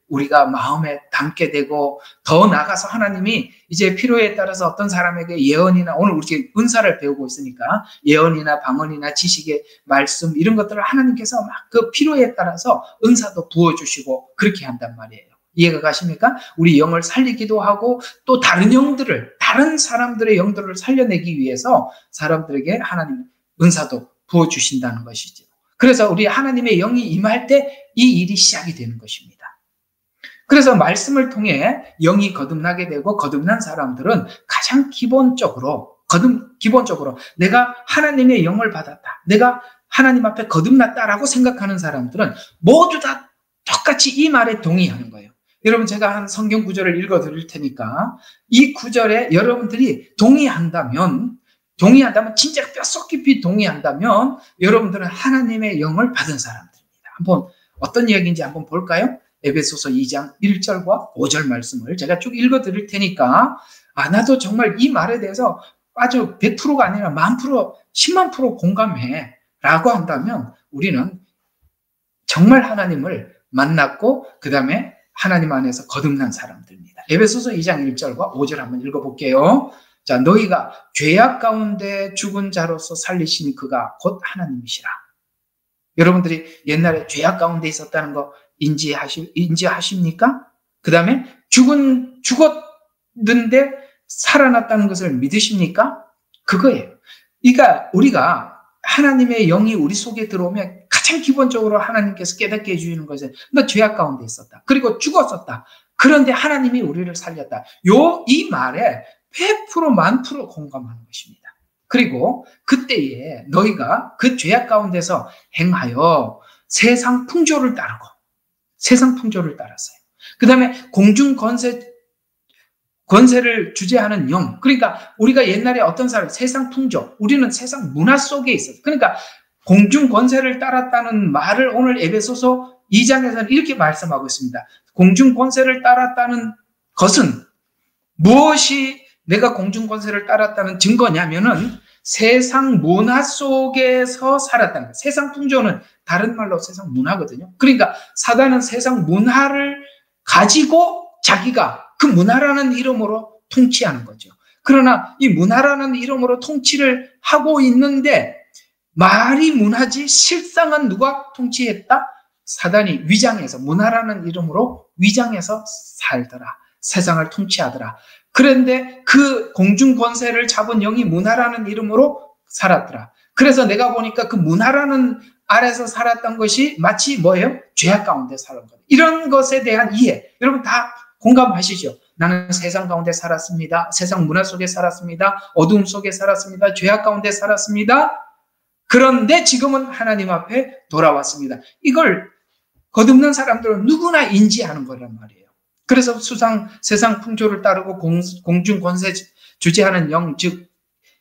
우리가 마음에 담게 되고 더 나아가서 하나님이 이제 필요에 따라서 어떤 사람에게 예언이나 오늘 우리 은사를 배우고 있으니까 예언이나 방언이나 지식의 말씀 이런 것들을 하나님께서 막 그 필요에 따라서 은사도 부어주시고 그렇게 한단 말이에요. 이해가 가십니까? 우리 영을 살리기도 하고 또 다른 사람들의 영들을 살려내기 위해서 사람들에게 하나님 은사도 부어주신다는 것이죠. 그래서 우리 하나님의 영이 임할 때 이 일이 시작이 되는 것입니다. 그래서 말씀을 통해 영이 거듭나게 되고 거듭난 사람들은 가장 기본적으로 내가 하나님의 영을 받았다. 내가 하나님 앞에 거듭났다라고 생각하는 사람들은 모두 다 똑같이 이 말에 동의하는 거예요. 여러분, 제가 한 성경 구절을 읽어 드릴 테니까 이 구절에 여러분들이 동의한다면 진짜 뼛속 깊이 동의한다면 여러분들은 하나님의 영을 받은 사람들입니다. 한번 어떤 이야기인지 한번 볼까요? 에베소서 2장 1절과 5절 말씀을 제가 쭉 읽어 드릴 테니까 나도 정말 이 말에 대해서 아주 100%가 아니라 10,000%, 100,000% 공감해 라고 한다면 우리는 정말 하나님을 만났고 그 다음에 하나님 안에서 거듭난 사람들입니다. 에베소서 2장 1절과 5절 한번 읽어볼게요. 자, 너희가 죄악 가운데 죽은 자로서 살리신 그가 곧 하나님이시라. 여러분들이 옛날에 죄악 가운데 있었다는 거 인지하십니까? 그 다음에 죽었는데 살아났다는 것을 믿으십니까? 그거예요. 그러니까 우리가 하나님의 영이 우리 속에 들어오면 가장 기본적으로 하나님께서 깨닫게 해주시는 것은 너 죄악 가운데 있었다. 그리고 죽었었다. 그런데 하나님이 우리를 살렸다. 이 말에 100% 10,000% 공감하는 것입니다. 그리고 그때에 너희가 그 죄악 가운데서 행하여 세상 풍조를 따랐어요. 그 다음에 공중 권세를 주재하는 영. 그러니까 우리가 옛날에 어떤 사람, 세상 풍조, 우리는 세상 문화 속에 있어요. 그러니까 공중 권세를 따랐다는 말을 오늘 에베소서 2장에서는 이렇게 말씀하고 있습니다. 공중 권세를 따랐다는 것은 무엇이 내가 공중 권세를 따랐다는 증거냐면은 세상 문화 속에서 살았다는 거예요. 세상 풍조는 다른 말로 세상 문화거든요. 그러니까 사단은 세상 문화를 가지고 자기가 그 문화라는 이름으로 통치하는 거죠. 그러나 이 문화라는 이름으로 통치를 하고 있는데 말이 문화지 실상은 누가 통치했다? 사단이 위장해서 문화라는 이름으로 위장해서 살더라. 세상을 통치하더라. 그런데 그 공중 권세를 잡은 영이 문화라는 이름으로 살았더라. 그래서 내가 보니까 그 문화라는 아래서 살았던 것이 마치 뭐예요? 죄악 가운데 살은 것. 이런 것에 대한 이해. 여러분 다 공감하시죠? 나는 세상 가운데 살았습니다. 세상 문화 속에 살았습니다. 어두움 속에 살았습니다. 죄악 가운데 살았습니다. 그런데 지금은 하나님 앞에 돌아왔습니다. 이걸 거듭난 사람들은 누구나 인지하는 거란 말이에요. 그래서 세상 풍조를 따르고 공중 권세 주재하는 영, 즉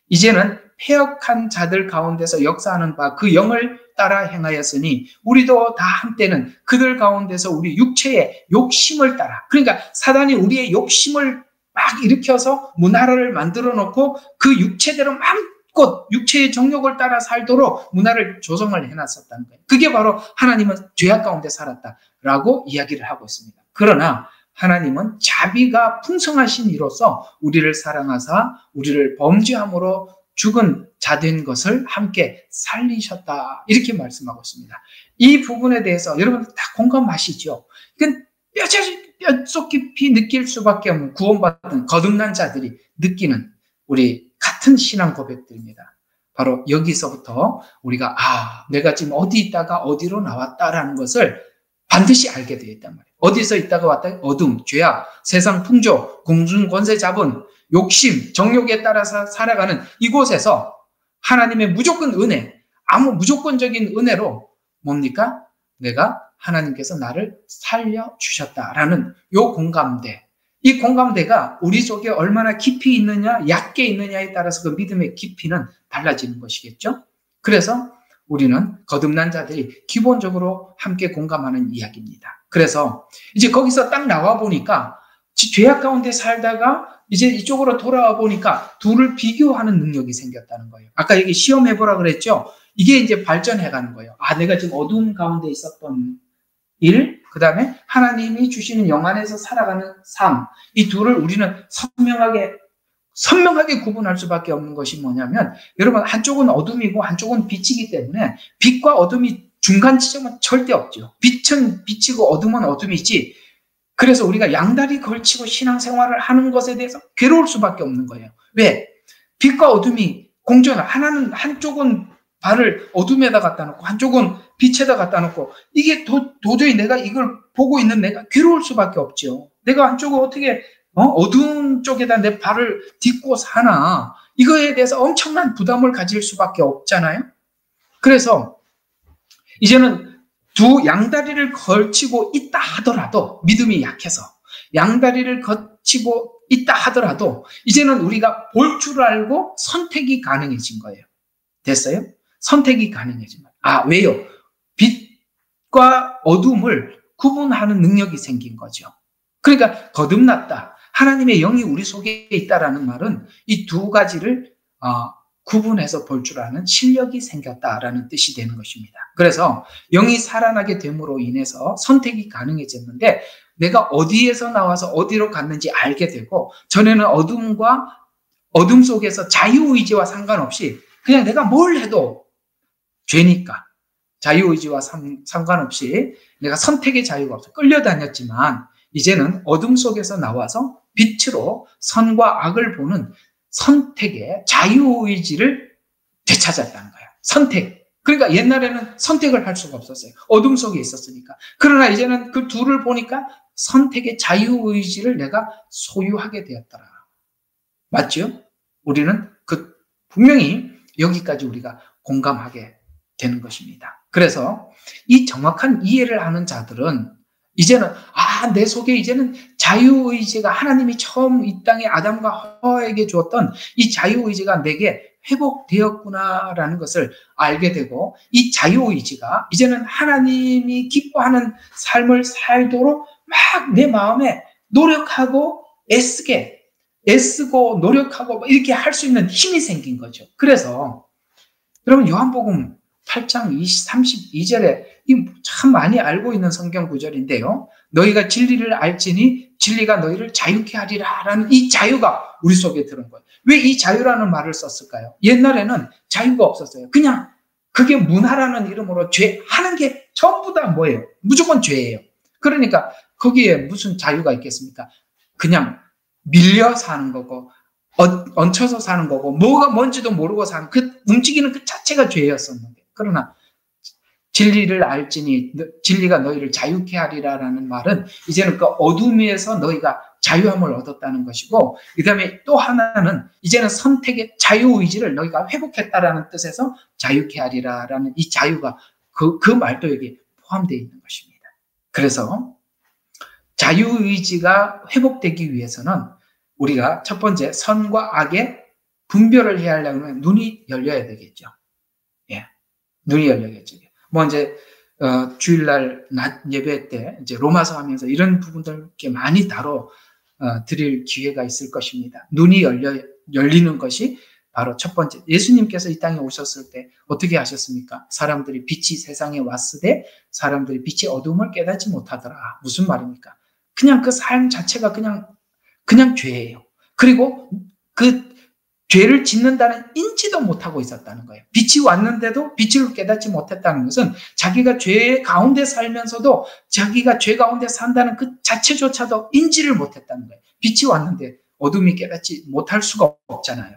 이제는 패역한 자들 가운데서 역사하는 바 그 영을 따라 행하였으니 우리도 다 한때는 그들 가운데서 우리 육체의 욕심을 따라, 그러니까 사단이 우리의 욕심을 막 일으켜서 문화를 만들어 놓고 그 육체대로 마음껏 육체의 정욕을 따라 살도록 문화를 조성을 해놨었다는 거예요. 그게 바로 하나님은 죄악 가운데 살았다라고 이야기를 하고 있습니다. 그러나 하나님은 자비가 풍성하신 이로써 우리를 사랑하사 우리를 범죄함으로 죽은 자 된 것을 함께 살리셨다. 이렇게 말씀하고 있습니다. 이 부분에 대해서 여러분들 다 공감하시죠? 이건 뼛속 깊이 느낄 수밖에 없는 구원받은 거듭난 자들이 느끼는 우리 같은 신앙 고백들입니다. 바로 여기서부터 우리가 내가 지금 어디 있다가 어디로 나왔다라는 것을 반드시 알게 되어 있단 말이에요. 어디서 있다가 왔다? 어둠, 죄악, 세상 풍조, 공중 권세 잡은 욕심, 정욕에 따라서 살아가는 이곳에서 하나님의 무조건 은혜, 아무 무조건적인 은혜로 뭡니까? 내가 하나님께서 나를 살려주셨다라는 요 공감대. 이 공감대가 우리 속에 얼마나 깊이 있느냐, 얕게 있느냐에 따라서 그 믿음의 깊이는 달라지는 것이겠죠? 그래서 우리는 거듭난 자들이 기본적으로 함께 공감하는 이야기입니다. 그래서 이제 거기서 딱 나와 보니까 죄악 가운데 살다가 이제 이쪽으로 돌아와 보니까 둘을 비교하는 능력이 생겼다는 거예요. 아까 여기 시험해보라 그랬죠? 이게 이제 발전해가는 거예요. 내가 지금 어두움 가운데 있었던 일, 그 다음에 하나님이 주시는 영 안에서 살아가는 삶, 이 둘을 우리는 선명하게 구분할 수밖에 없는 것이 뭐냐면, 여러분, 한쪽은 어둠이고 한쪽은 빛이기 때문에 빛과 어둠이 중간 지점은 절대 없죠. 빛은 빛이고 어둠은 어둠이지. 그래서 우리가 양다리 걸치고 신앙생활을 하는 것에 대해서 괴로울 수밖에 없는 거예요. 왜? 빛과 어둠이 공존을, 한쪽은 발을 어둠에다 갖다 놓고 한쪽은 빛에다 갖다 놓고, 이게 도저히 내가 이걸 보고 있는 내가 괴로울 수밖에 없죠. 내가 한쪽을 어떻게 어두운 쪽에다 내 발을 딛고 사나, 이거에 대해서 엄청난 부담을 가질 수밖에 없잖아요. 그래서 이제는 두 양다리를 걸치고 있다 하더라도, 믿음이 약해서 양다리를 걸치고 있다 하더라도 이제는 우리가 볼 줄 알고 선택이 가능해진 거예요. 됐어요? 선택이 가능해진 거예요. 아, 왜요? 빛과 어둠을 구분하는 능력이 생긴 거죠. 그러니까 거듭났다, 하나님의 영이 우리 속에 있다라는 말은 이 두 가지를 구분해서 볼 줄 아는 실력이 생겼다라는 뜻이 되는 것입니다. 그래서 영이 살아나게 됨으로 인해서 선택이 가능해졌는데, 내가 어디에서 나와서 어디로 갔는지 알게 되고, 전에는 어둠 속에서 자유의지와 상관없이 그냥 내가 뭘 해도 죄니까 자유의지와 상관없이 내가 선택의 자유가 없어 끌려다녔지만, 이제는 어둠 속에서 나와서 빛으로 선과 악을 보는 선택의 자유의지를 되찾았다는 거예요. 선택. 그러니까 옛날에는 선택을 할 수가 없었어요. 어둠 속에 있었으니까. 그러나 이제는 그 둘을 보니까 선택의 자유의지를 내가 소유하게 되었더라. 맞죠? 우리는 분명히 여기까지 우리가 공감하게 되는 것입니다. 그래서 이 정확한 이해를 하는 자들은 이제는 내 속에 이제는 자유의지가, 하나님이 처음 이 땅에 아담과 하와에게 주었던 이 자유의지가 내게 회복되었구나라는 것을 알게 되고, 이 자유의지가 이제는 하나님이 기뻐하는 삶을 살도록 막 내 마음에 노력하고 애쓰고 노력하고 이렇게 할 수 있는 힘이 생긴 거죠. 그래서 여러분, 요한복음 8장 32절에 참 많이 알고 있는 성경 구절인데요. 너희가 진리를 알지니 진리가 너희를 자유케 하리라 라는 이 자유가 우리 속에 들은 거예요. 왜 이 자유라는 말을 썼을까요? 옛날에는 자유가 없었어요. 그냥 그게 문화라는 이름으로 하는 게 전부 다 뭐예요? 무조건 죄예요. 그러니까 거기에 무슨 자유가 있겠습니까? 그냥 밀려 사는 거고, 얹혀서 사는 거고, 뭐가 뭔지도 모르고 사는, 움직이는 그 자체가 죄였었는데, 그러나 진리를 알지니 진리가 너희를 자유케 하리라라는 말은 이제는 그 어둠에서 너희가 자유함을 얻었다는 것이고, 그 다음에 또 하나는 이제는 선택의 자유의지를 너희가 회복했다라는 뜻에서 자유케 하리라라는 이 자유가 그 말도 여기 포함되어 있는 것입니다. 그래서 자유의지가 회복되기 위해서는 우리가 첫 번째, 선과 악의 분별을 해야 하려면 눈이 열려야 되겠죠. 눈이 열려야겠죠. 이제 주일날 낮 예배 때 이제 로마서 하면서 이런 부분들 이렇게 많이 드릴 기회가 있을 것입니다. 눈이 열리는 것이 바로 첫 번째. 예수님께서 이 땅에 오셨을 때 어떻게 하셨습니까? 사람들이 빛이 세상에 왔으되 사람들이 빛의 어둠을 깨닫지 못하더라. 무슨 말입니까? 그냥 그 삶 자체가 그냥 죄예요. 그리고 그 죄를 짓는다는 인지도 못하고 있었다는 거예요. 빛이 왔는데도 빛을 깨닫지 못했다는 것은 자기가 죄 가운데 살면서도 자기가 죄 가운데 산다는 그 자체조차도 인지를 못했다는 거예요. 빛이 왔는데 어둠이 깨닫지 못할 수가 없잖아요.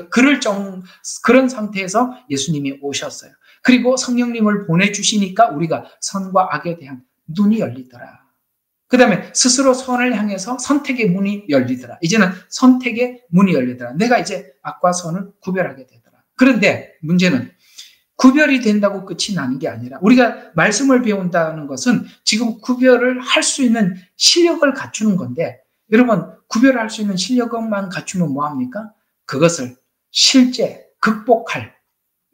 그런 상태에서 예수님이 오셨어요. 그리고 성령님을 보내주시니까 우리가 선과 악에 대한 눈이 열리더라. 그 다음에 스스로 선을 향해서 선택의 문이 열리더라. 이제는 선택의 문이 열리더라. 내가 이제 악과 선을 구별하게 되더라. 그런데 문제는 구별이 된다고 끝이 나는 게 아니라, 우리가 말씀을 배운다는 것은 지금 구별을 할 수 있는 실력을 갖추는 건데, 여러분, 구별할 수 있는 실력만 갖추면 뭐합니까? 그것을 실제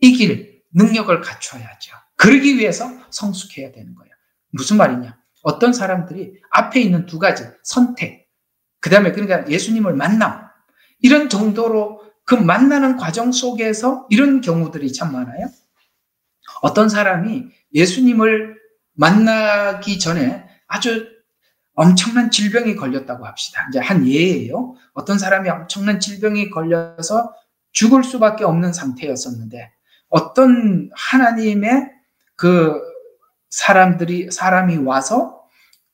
이길 능력을 갖춰야죠. 그러기 위해서 성숙해야 되는 거예요. 무슨 말이냐? 어떤 사람들이 앞에 있는 두 가지, 선택, 그 다음에 그러니까 예수님을 이런 정도로 그 만나는 과정 속에서 이런 경우들이 참 많아요. 어떤 사람이 예수님을 만나기 전에 아주 엄청난 질병이 걸렸다고 합시다. 이제 한 예예요. 어떤 사람이 엄청난 질병이 걸려서 죽을 수밖에 없는 상태였었는데, 어떤 하나님의 사람이 와서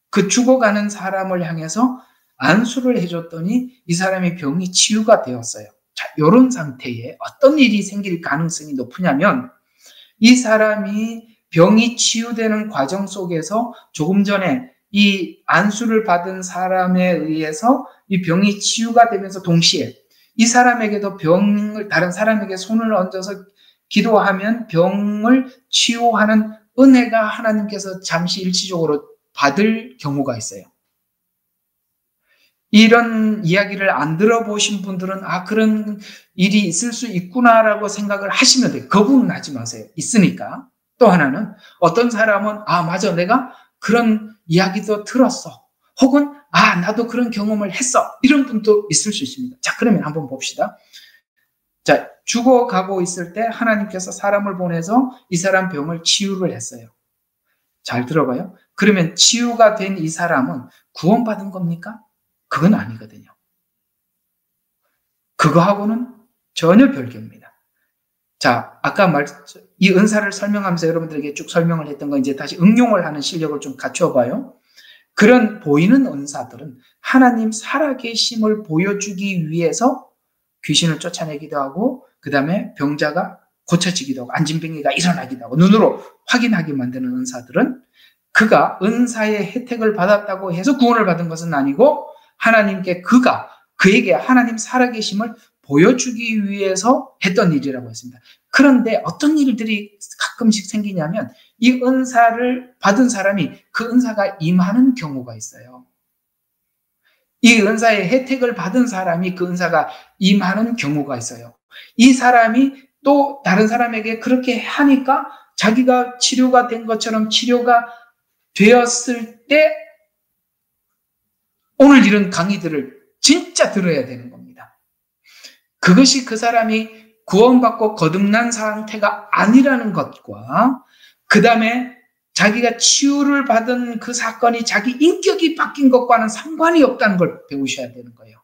그 죽어가는 사람을 향해서 안수를 해줬더니 이 사람의 병이 치유가 되었어요. 자, 이런 상태에 어떤 일이 생길 가능성이 높으냐면, 이 사람이 병이 치유되는 과정 속에서 조금 전에 이 안수를 받은 사람에 의해서 이 병이 치유가 되면서 동시에 이 사람에게도 다른 사람에게 손을 얹어서 기도하면 병을 치유하는 은혜가 하나님께서 잠시 일시적으로 받을 경우가 있어요. 이런 이야기를 안 들어보신 분들은 그런 일이 있을 수 있구나라고 생각을 하시면 돼요. 거부는 하지 마세요. 있으니까. 또 하나는 어떤 사람은 맞아, 내가 그런 이야기도 들었어. 혹은 나도 그런 경험을 했어. 이런 분도 있을 수 있습니다. 자, 그러면 한번 봅시다. 자, 죽어가고 있을 때 하나님께서 사람을 보내서 이 사람 병을 치유를 했어요. 잘 들어봐요. 그러면 치유가 된 이 사람은 구원받은 겁니까? 그건 아니거든요. 그거하고는 전혀 별개입니다. 자, 아까 이 은사를 설명하면서 여러분들에게 쭉 설명을 했던 거 이제 다시 응용을 하는 실력을 좀 갖춰봐요. 그런 보이는 은사들은 하나님 살아계심을 보여주기 위해서 귀신을 쫓아내기도 하고, 그 다음에 병자가 고쳐지기도 하고, 안진병이가 일어나기도 하고, 눈으로 확인하게 만드는 은사들은 그가 은사의 혜택을 받았다고 해서 구원을 받은 것은 아니고, 하나님께 그에게 하나님 살아계심을 보여주기 위해서 했던 일이라고 했습니다. 그런데 어떤 일들이 가끔씩 생기냐면, 이 은사를 받은 사람이 그 은사가 임하는 경우가 있어요. 이 은사의 혜택을 받은 사람이 그 은사가 임하는 경우가 있어요. 이 사람이 또 다른 사람에게 그렇게 하니까 자기가 치료가 된 것처럼 치료가 되었을 때 오늘 이런 강의들을 진짜 들어야 되는 겁니다. 그것이 그 사람이 구원받고 거듭난 상태가 아니라는 것과 그 다음에 자기가 치유를 받은 그 사건이 자기 인격이 바뀐 것과는 상관이 없다는 걸 배우셔야 되는 거예요.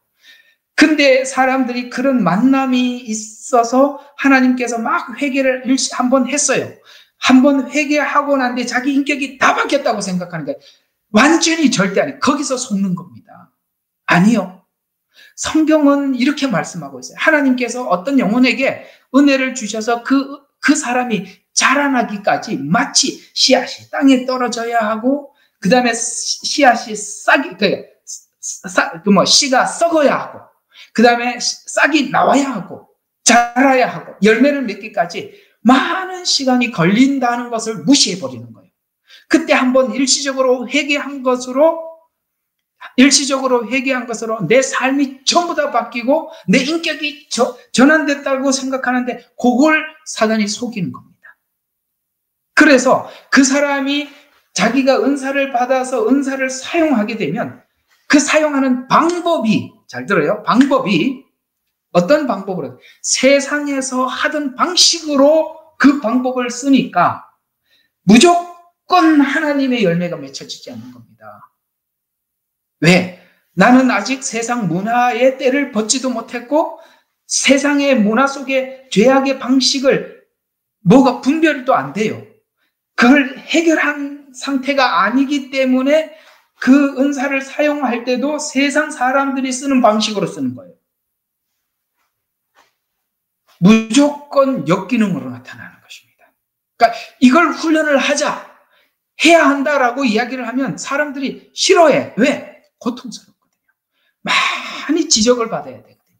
근데 사람들이 그런 만남이 있어서 하나님께서 막 회개를 한번 했어요. 한번 회개하고 난 뒤에 자기 인격이 다 바뀌었다고 생각하는 거예요. 완전히 절대 아니에요. 거기서 속는 겁니다. 아니요. 성경은 이렇게 말씀하고 있어요. 하나님께서 어떤 영혼에게 은혜를 주셔서 그 사람이 자라나기까지 마치 씨앗이 땅에 떨어져야 하고, 그 다음에 씨앗이 씨가 썩어야 하고, 그 다음에 싹이 나와야 하고, 자라야 하고, 열매를 맺기까지 많은 시간이 걸린다는 것을 무시해버리는 거예요. 그때 한번 일시적으로 회개한 것으로 내 삶이 전부 다 바뀌고 내 인격이 전환됐다고 생각하는데 그걸 사단이 속이는 겁니다. 그래서 그 사람이 자기가 은사를 받아서 은사를 사용하게 되면 그 사용하는 방법이, 잘 들어요? 방법이 어떤 방법으로? 세상에서 하던 방식으로 그 방법을 쓰니까 무조건 하나님의 열매가 맺혀지지 않는 겁니다. 왜? 나는 아직 세상 문화의 때를 벗지도 못했고 세상의 문화 속의 죄악의 방식을 뭐가 분별도 안 돼요. 그걸 해결한 상태가 아니기 때문에 그 은사를 사용할 때도 세상 사람들이 쓰는 방식으로 쓰는 거예요. 무조건 역기능으로 나타나는 것입니다. 그러니까 이걸 훈련을 해야 한다라고 이야기를 하면 사람들이 싫어해. 왜? 고통스럽거든요. 많이 지적을 받아야 되거든요.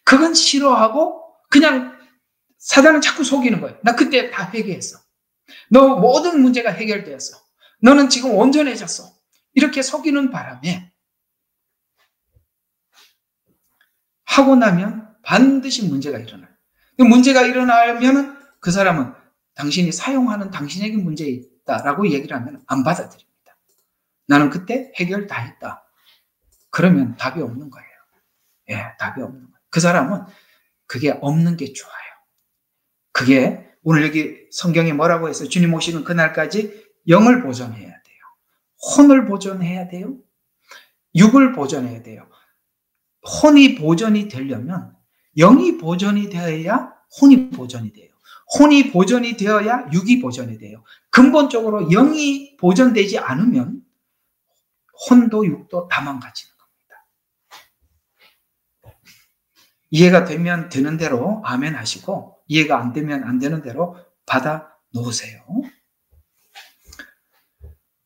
그건 싫어하고 그냥 사단은 자꾸 속이는 거예요. 나 그때 다 회개했어. 너 모든 문제가 해결되었어. 너는 지금 온전해졌어. 이렇게 속이는 바람에 하고 나면 반드시 문제가 일어나요. 문제가 일어나면 그 사람은 당신이 사용하는 당신에게 문제 있다라고 얘기를 하면 안 받아들입니다. 나는 그때 해결 다 했다. 그러면 답이 없는 거예요. 답이 없는 거예요. 그 사람은 그게 없는 게 좋아요. 그게 오늘 여기 성경에 뭐라고 해서 주님 오시는 그날까지 영을 보존해야 돼요. 혼을 보존해야 돼요. 육을 보존해야 돼요. 혼이 보존이 되려면 영이 보존이 되어야 혼이 보존이 돼요. 혼이 보존이 되어야 육이 보존이 돼요. 근본적으로 영이 보존되지 않으면 혼도 육도 다 망가지는 겁니다. 이해가 되면 되는 대로 아멘 하시고 이해가 안 되면 안 되는 대로 받아 놓으세요.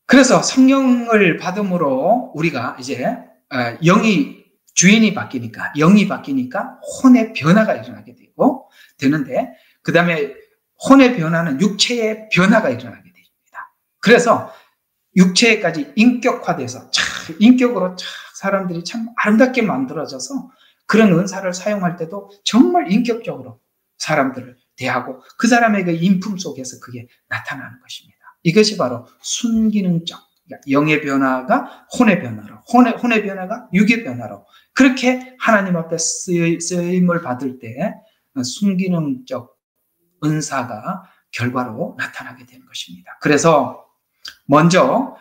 그래서 성령을 받음으로 우리가 이제 영이 주인이 바뀌니까 영이 바뀌니까 혼의 변화가 일어나게 되고 되는데 그 다음에 혼의 변화는 육체의 변화가 일어나게 됩니다. 그래서 육체까지 인격화돼서 인격으로 사람들이 참 아름답게 만들어져서 그런 은사를 사용할 때도 정말 인격적으로 사람들을 대하고 그 사람의 그 인품 속에서 그게 나타나는 것입니다. 이것이 바로 순기능적, 그러니까 영의 변화가 혼의 변화로, 혼의 변화가 육의 변화로 그렇게 하나님 앞에 쓰임을 받을 때 순기능적 은사가 결과로 나타나게 되는 것입니다. 그래서 먼저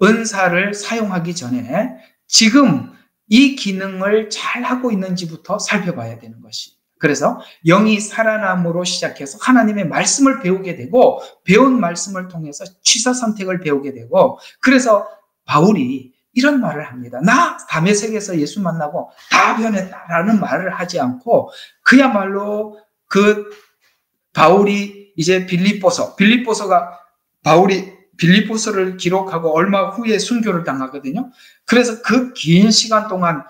은사를 사용하기 전에 지금 이 기능을 잘 하고 있는지부터 살펴봐야 되는 것이. 그래서 영이 살아남으로 시작해서 하나님의 말씀을 배우게 되고 배운 말씀을 통해서 취사 선택을 배우게 되고 그래서 바울이 이런 말을 합니다. 나 다메섹에서 예수 만나고 다 변했다라는 말을 하지 않고 그야말로 그 바울이 이제 빌립보서가 바울이 빌립보서를 기록하고 얼마 후에 순교를 당하거든요. 그래서 그 긴 시간 동안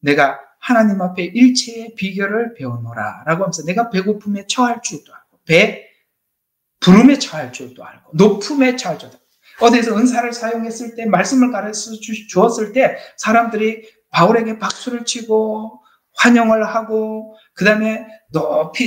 내가 하나님 앞에 일체의 비결을 배우노라 라고 하면서 내가 배고픔에 처할 줄도 알고 부름에 처할 줄도 알고 높음에 처할 줄도 알고 어디서 은사를 사용했을 때 말씀을 가르쳐 주었을 때 사람들이 바울에게 박수를 치고 환영을 하고 그 다음에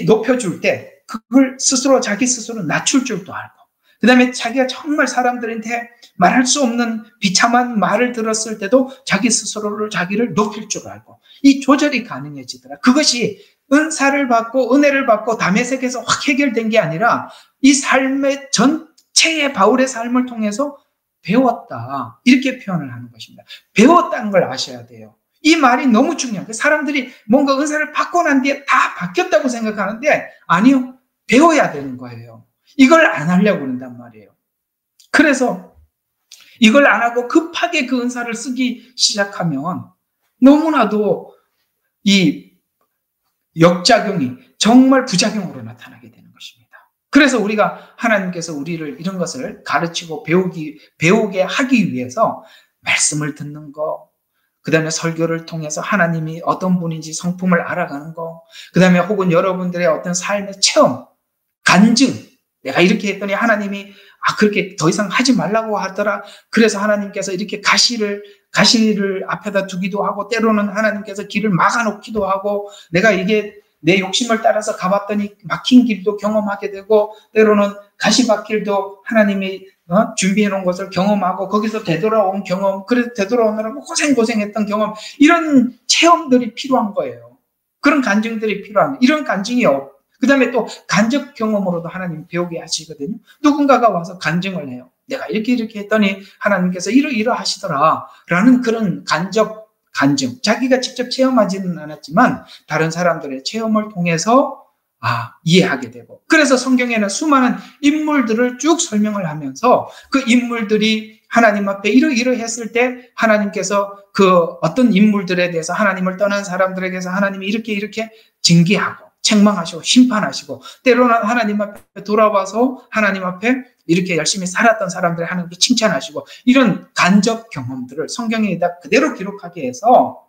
높여줄 때 그걸 자기 스스로 낮출 줄도 알고 그 다음에 자기가 정말 사람들한테 말할 수 없는 비참한 말을 들었을 때도 자기 스스로를 자기를 높일 줄 알고 이 조절이 가능해지더라. 그것이 은사를 받고 은혜를 받고 다메섹에서 확 해결된 게 아니라 이 삶의 전체의 바울의 삶을 통해서 배웠다. 이렇게 표현을 하는 것입니다. 배웠다는 걸 아셔야 돼요. 이 말이 너무 중요해요. 사람들이 뭔가 은사를 받고 난 뒤에 다 바뀌었다고 생각하는데 아니요. 배워야 되는 거예요. 이걸 안 하려고 그런단 말이에요. 그래서 이걸 안 하고 급하게 그 은사를 쓰기 시작하면 너무나도 이 역작용이 정말 부작용으로 나타나게 되는 것입니다. 그래서 우리가 하나님께서 우리를 이런 것을 가르치고 배우게 하기 위해서 말씀을 듣는 거, 그 다음에 설교를 통해서 하나님이 어떤 분인지 성품을 알아가는 거, 그 다음에 혹은 여러분들의 어떤 삶의 체험, 간증, 내가 이렇게 했더니 하나님이 그렇게 더 이상 하지 말라고 하더라. 그래서 하나님께서 이렇게 가시를 앞에다 두기도 하고 때로는 하나님께서 길을 막아놓기도 하고 내가 이게 내 욕심을 따라서 가봤더니 막힌 길도 경험하게 되고 때로는 가시밭길도 하나님이 준비해 놓은 것을 경험하고 거기서 되돌아온 경험, 그래서 되돌아오느라고 고생했던 경험, 이런 체험들이 필요한 거예요. 그런 간증들이 필요한, 이런 간증이 그 다음에 또 간접 경험으로도 하나님 배우게 하시거든요. 누군가가 와서 간증을 해요. 내가 이렇게 했더니 하나님께서 이러하시더라 라는 그런 간증. 자기가 직접 체험하지는 않았지만 다른 사람들의 체험을 통해서 이해하게 되고 그래서 성경에는 수많은 인물들을 쭉 설명을 하면서 그 인물들이 하나님 앞에 이러했을 때 하나님께서 그 어떤 인물들에 대해서 하나님을 떠난 사람들에게서 하나님이 이렇게 징계하고 책망하시고 심판하시고 때로는 하나님 앞에 돌아와서 하나님 앞에 이렇게 열심히 살았던 사람들을 하나님께 칭찬하시고 이런 간접 경험들을 성경에다 그대로 기록하게 해서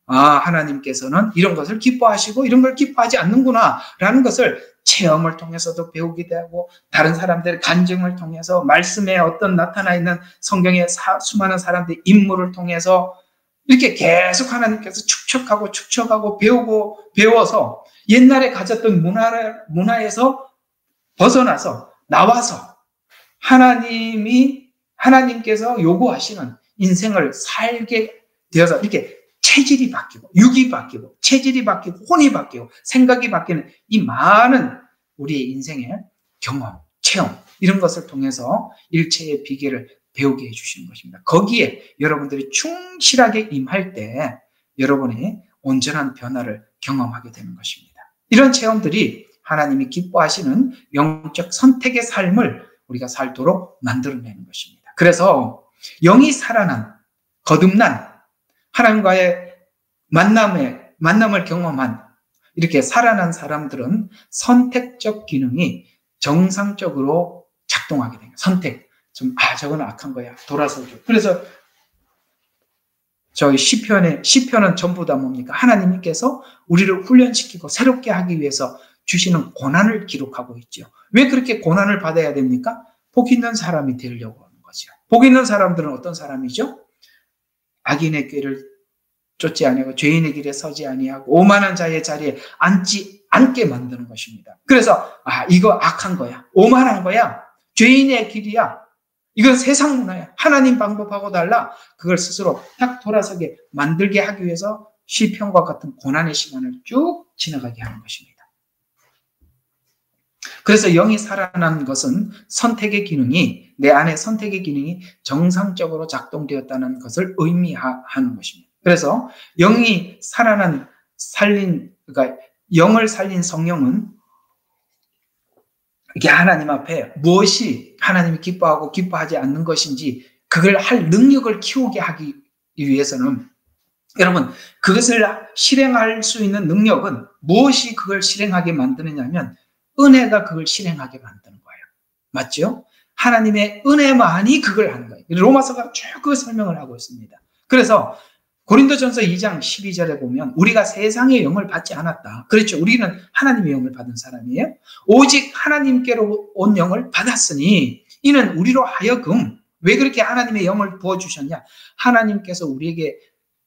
하나님께서는 이런 것을 기뻐하시고 이런 걸 기뻐하지 않는구나 라는 것을 체험을 통해서도 배우게 되고 다른 사람들의 간증을 통해서 말씀에 어떤 나타나 있는 성경의 수많은 사람들의 인물을 통해서 이렇게 계속 하나님께서 축적하고 배워서 옛날에 가졌던 문화에서 벗어나서 나와서 하나님께서 요구하시는 인생을 살게 되어서 이렇게 체질이 바뀌고 육이 바뀌고 체질이 바뀌고 혼이 바뀌고 생각이 바뀌는 이 많은 우리의 인생의 경험, 체험 이런 것을 통해서 일체의 비결을 배우게 해주시는 것입니다. 거기에 여러분들이 충실하게 임할 때 여러분이 온전한 변화를 경험하게 되는 것입니다. 이런 체험들이 하나님이 기뻐하시는 영적 선택의 삶을 우리가 살도록 만들어내는 것입니다. 그래서 영이 살아난, 거듭난 하나님과의 만남을 경험한 이렇게 살아난 사람들은 선택적 기능이 정상적으로 작동하게 됩니다. 선택. 저거는 악한 거야. 돌아서죠. 그래서 저희 시편은 전부 다 뭡니까? 하나님께서 우리를 훈련시키고 새롭게 하기 위해서 주시는 고난을 기록하고 있죠. 왜 그렇게 고난을 받아야 됩니까? 복 있는 사람이 되려고 하는 거죠. 복 있는 사람들은 어떤 사람이죠? 악인의 꾀를 쫓지 아니하고 죄인의 길에 서지 아니하고 오만한 자의 자리에 앉지 않게 만드는 것입니다. 그래서 이거 악한 거야. 오만한 거야. 죄인의 길이야. 이건 세상 문화야. 하나님 방법하고 달라. 그걸 스스로 딱 돌아서게 만들게 하기 위해서 시편과 같은 고난의 시간을 쭉 지나가게 하는 것입니다. 그래서 영이 살아난 것은 선택의 기능이, 내 안에 선택의 기능이 정상적으로 작동되었다는 것을 의미하는 것입니다. 그래서 영이 그러니까 영을 살린 성령은 이게 하나님 앞에 무엇이 하나님이 기뻐하고 기뻐하지 않는 것인지 그걸 할 능력을 키우게 하기 위해서는, 여러분, 그것을 실행할 수 있는 능력은 무엇이 그걸 실행하게 만드느냐면 은혜가 그걸 실행하게 만드는 거예요. 맞죠? 하나님의 은혜만이 그걸 하는 거예요. 로마서가 쭉 그 설명을 하고 있습니다. 그래서 고린도전서 2장 12절에 보면 우리가 세상의 영을 받지 않았다. 그렇죠. 우리는 하나님의 영을 받은 사람이에요. 오직 하나님께로 온 영을 받았으니 이는 우리로 하여금, 왜 그렇게 하나님의 영을 부어주셨냐? 하나님께서 우리에게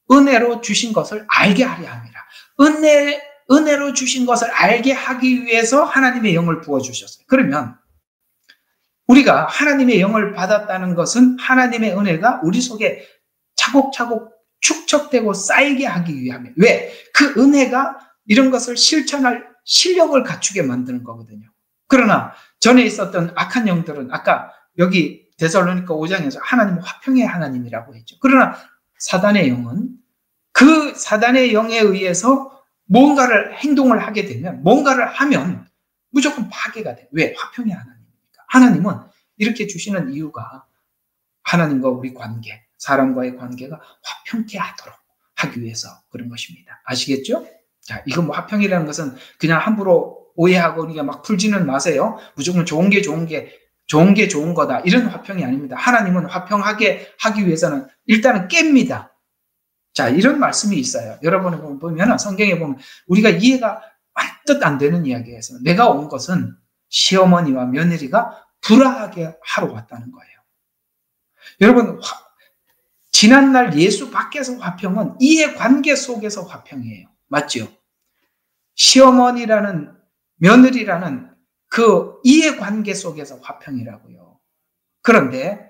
은혜로 주신 것을 알게 하려 함이라. 은혜로 주신 것을 알게 하기 위해서 하나님의 영을 부어주셨어요. 그러면 우리가 하나님의 영을 받았다는 것은 하나님의 은혜가 우리 속에 차곡차곡 축적되고 쌓이게 하기 위함이에요. 왜? 그 은혜가 이런 것을 실천할 실력을 갖추게 만드는 거거든요. 그러나 전에 있었던 악한 영들은 아까 여기 데살로니가 5장에서 하나님은 화평의 하나님이라고 했죠. 그러나 사단의 영은 그 사단의 영에 의해서 뭔가를 행동을 하게 되면, 뭔가를 하면 무조건 파괴가 돼요. 왜? 화평의 하나님이니까. 하나님은 이렇게 주시는 이유가 하나님과 우리 관계, 사람과의 관계가 화평케 하도록 하기 위해서 그런 것입니다. 아시겠죠? 자, 이거 뭐 화평이라는 것은 그냥 함부로 오해하고 우리가 막 풀지는 마세요. 무조건 좋은 게 좋은 거다. 이런 화평이 아닙니다. 하나님은 화평하게 하기 위해서는 일단은 깹니다. 자, 이런 말씀이 있어요. 여러분 보면, 성경에 보면 우리가 이해가 완뜻 안 되는 이야기에서 내가 온 것은 시어머니와 며느리가 불화하게 하러 왔다는 거예요. 여러분, 지난날 예수 밖에서 화평은 이해관계 속에서 화평이에요. 맞죠? 시어머니라는, 며느리라는 그 이해관계 속에서 화평이라고요. 그런데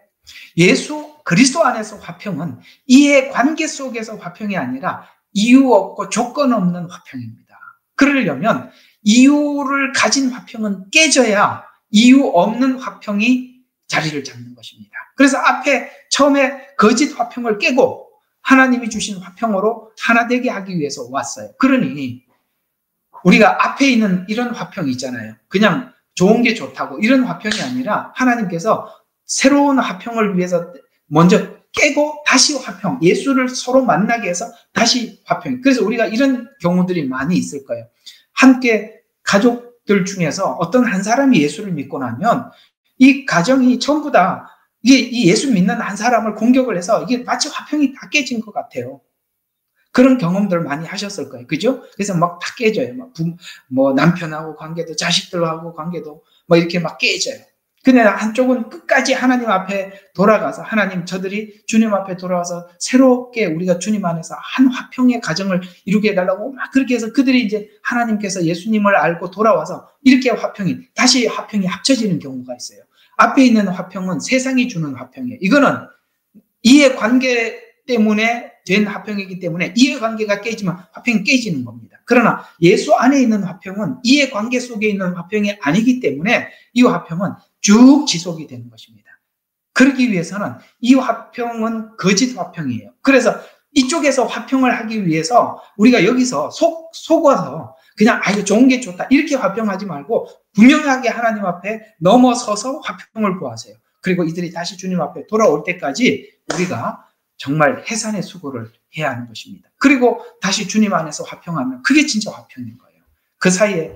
예수 그리스도 안에서 화평은 이해관계 속에서 화평이 아니라 이유 없고 조건 없는 화평입니다. 그러려면 이유를 가진 화평은 깨져야 이유 없는 화평이 자리를 잡는 것입니다. 그래서 앞에 처음에 거짓 화평을 깨고 하나님이 주신 화평으로 하나 되게 하기 위해서 왔어요. 그러니 우리가 앞에 있는 이런 화평이 있잖아요. 그냥 좋은 게 좋다고 이런 화평이 아니라 하나님께서 새로운 화평을 위해서 먼저 깨고 다시 화평, 예수를 서로 만나게 해서 다시 화평. 그래서 우리가 이런 경우들이 많이 있을 거예요. 함께 가족들 중에서 어떤 한 사람이 예수를 믿고 나면 이 가정이 전부 다 이게 이 예수 믿는 한 사람을 공격을 해서 이게 마치 화평이 다 깨진 것 같아요. 그런 경험들을 많이 하셨을 거예요. 그죠? 그래서 막 다 깨져요. 뭐 남편하고 관계도, 자식들하고 관계도 뭐 이렇게 막 깨져요. 근데 한쪽은 끝까지 하나님 앞에 돌아가서, 하나님, 저들이 주님 앞에 돌아와서 새롭게 우리가 주님 안에서 한 화평의 가정을 이루게 해달라고 막 그렇게 해서 그들이 이제 하나님께서 예수님을 알고 돌아와서 이렇게 다시 화평이 합쳐지는 경우가 있어요. 앞에 있는 화평은 세상이 주는 화평이에요. 이거는 이해관계 때문에 된 화평이기 때문에 이해관계가 깨지면 화평이 깨지는 겁니다. 그러나 예수 안에 있는 화평은 이해관계 속에 있는 화평이 아니기 때문에 이 화평은 쭉 지속이 되는 것입니다. 그러기 위해서는 이 화평은 거짓 화평이에요. 그래서 이쪽에서 화평을 하기 위해서 우리가 여기서 속아서 그냥 이거 좋은 게 좋다 이렇게 화평하지 말고 분명하게 하나님 앞에 넘어서서 화평을 구하세요. 그리고 이들이 다시 주님 앞에 돌아올 때까지 우리가 정말 해산의 수고를 해야 하는 것입니다. 그리고 다시 주님 안에서 화평하면 그게 진짜 화평인 거예요. 그 사이에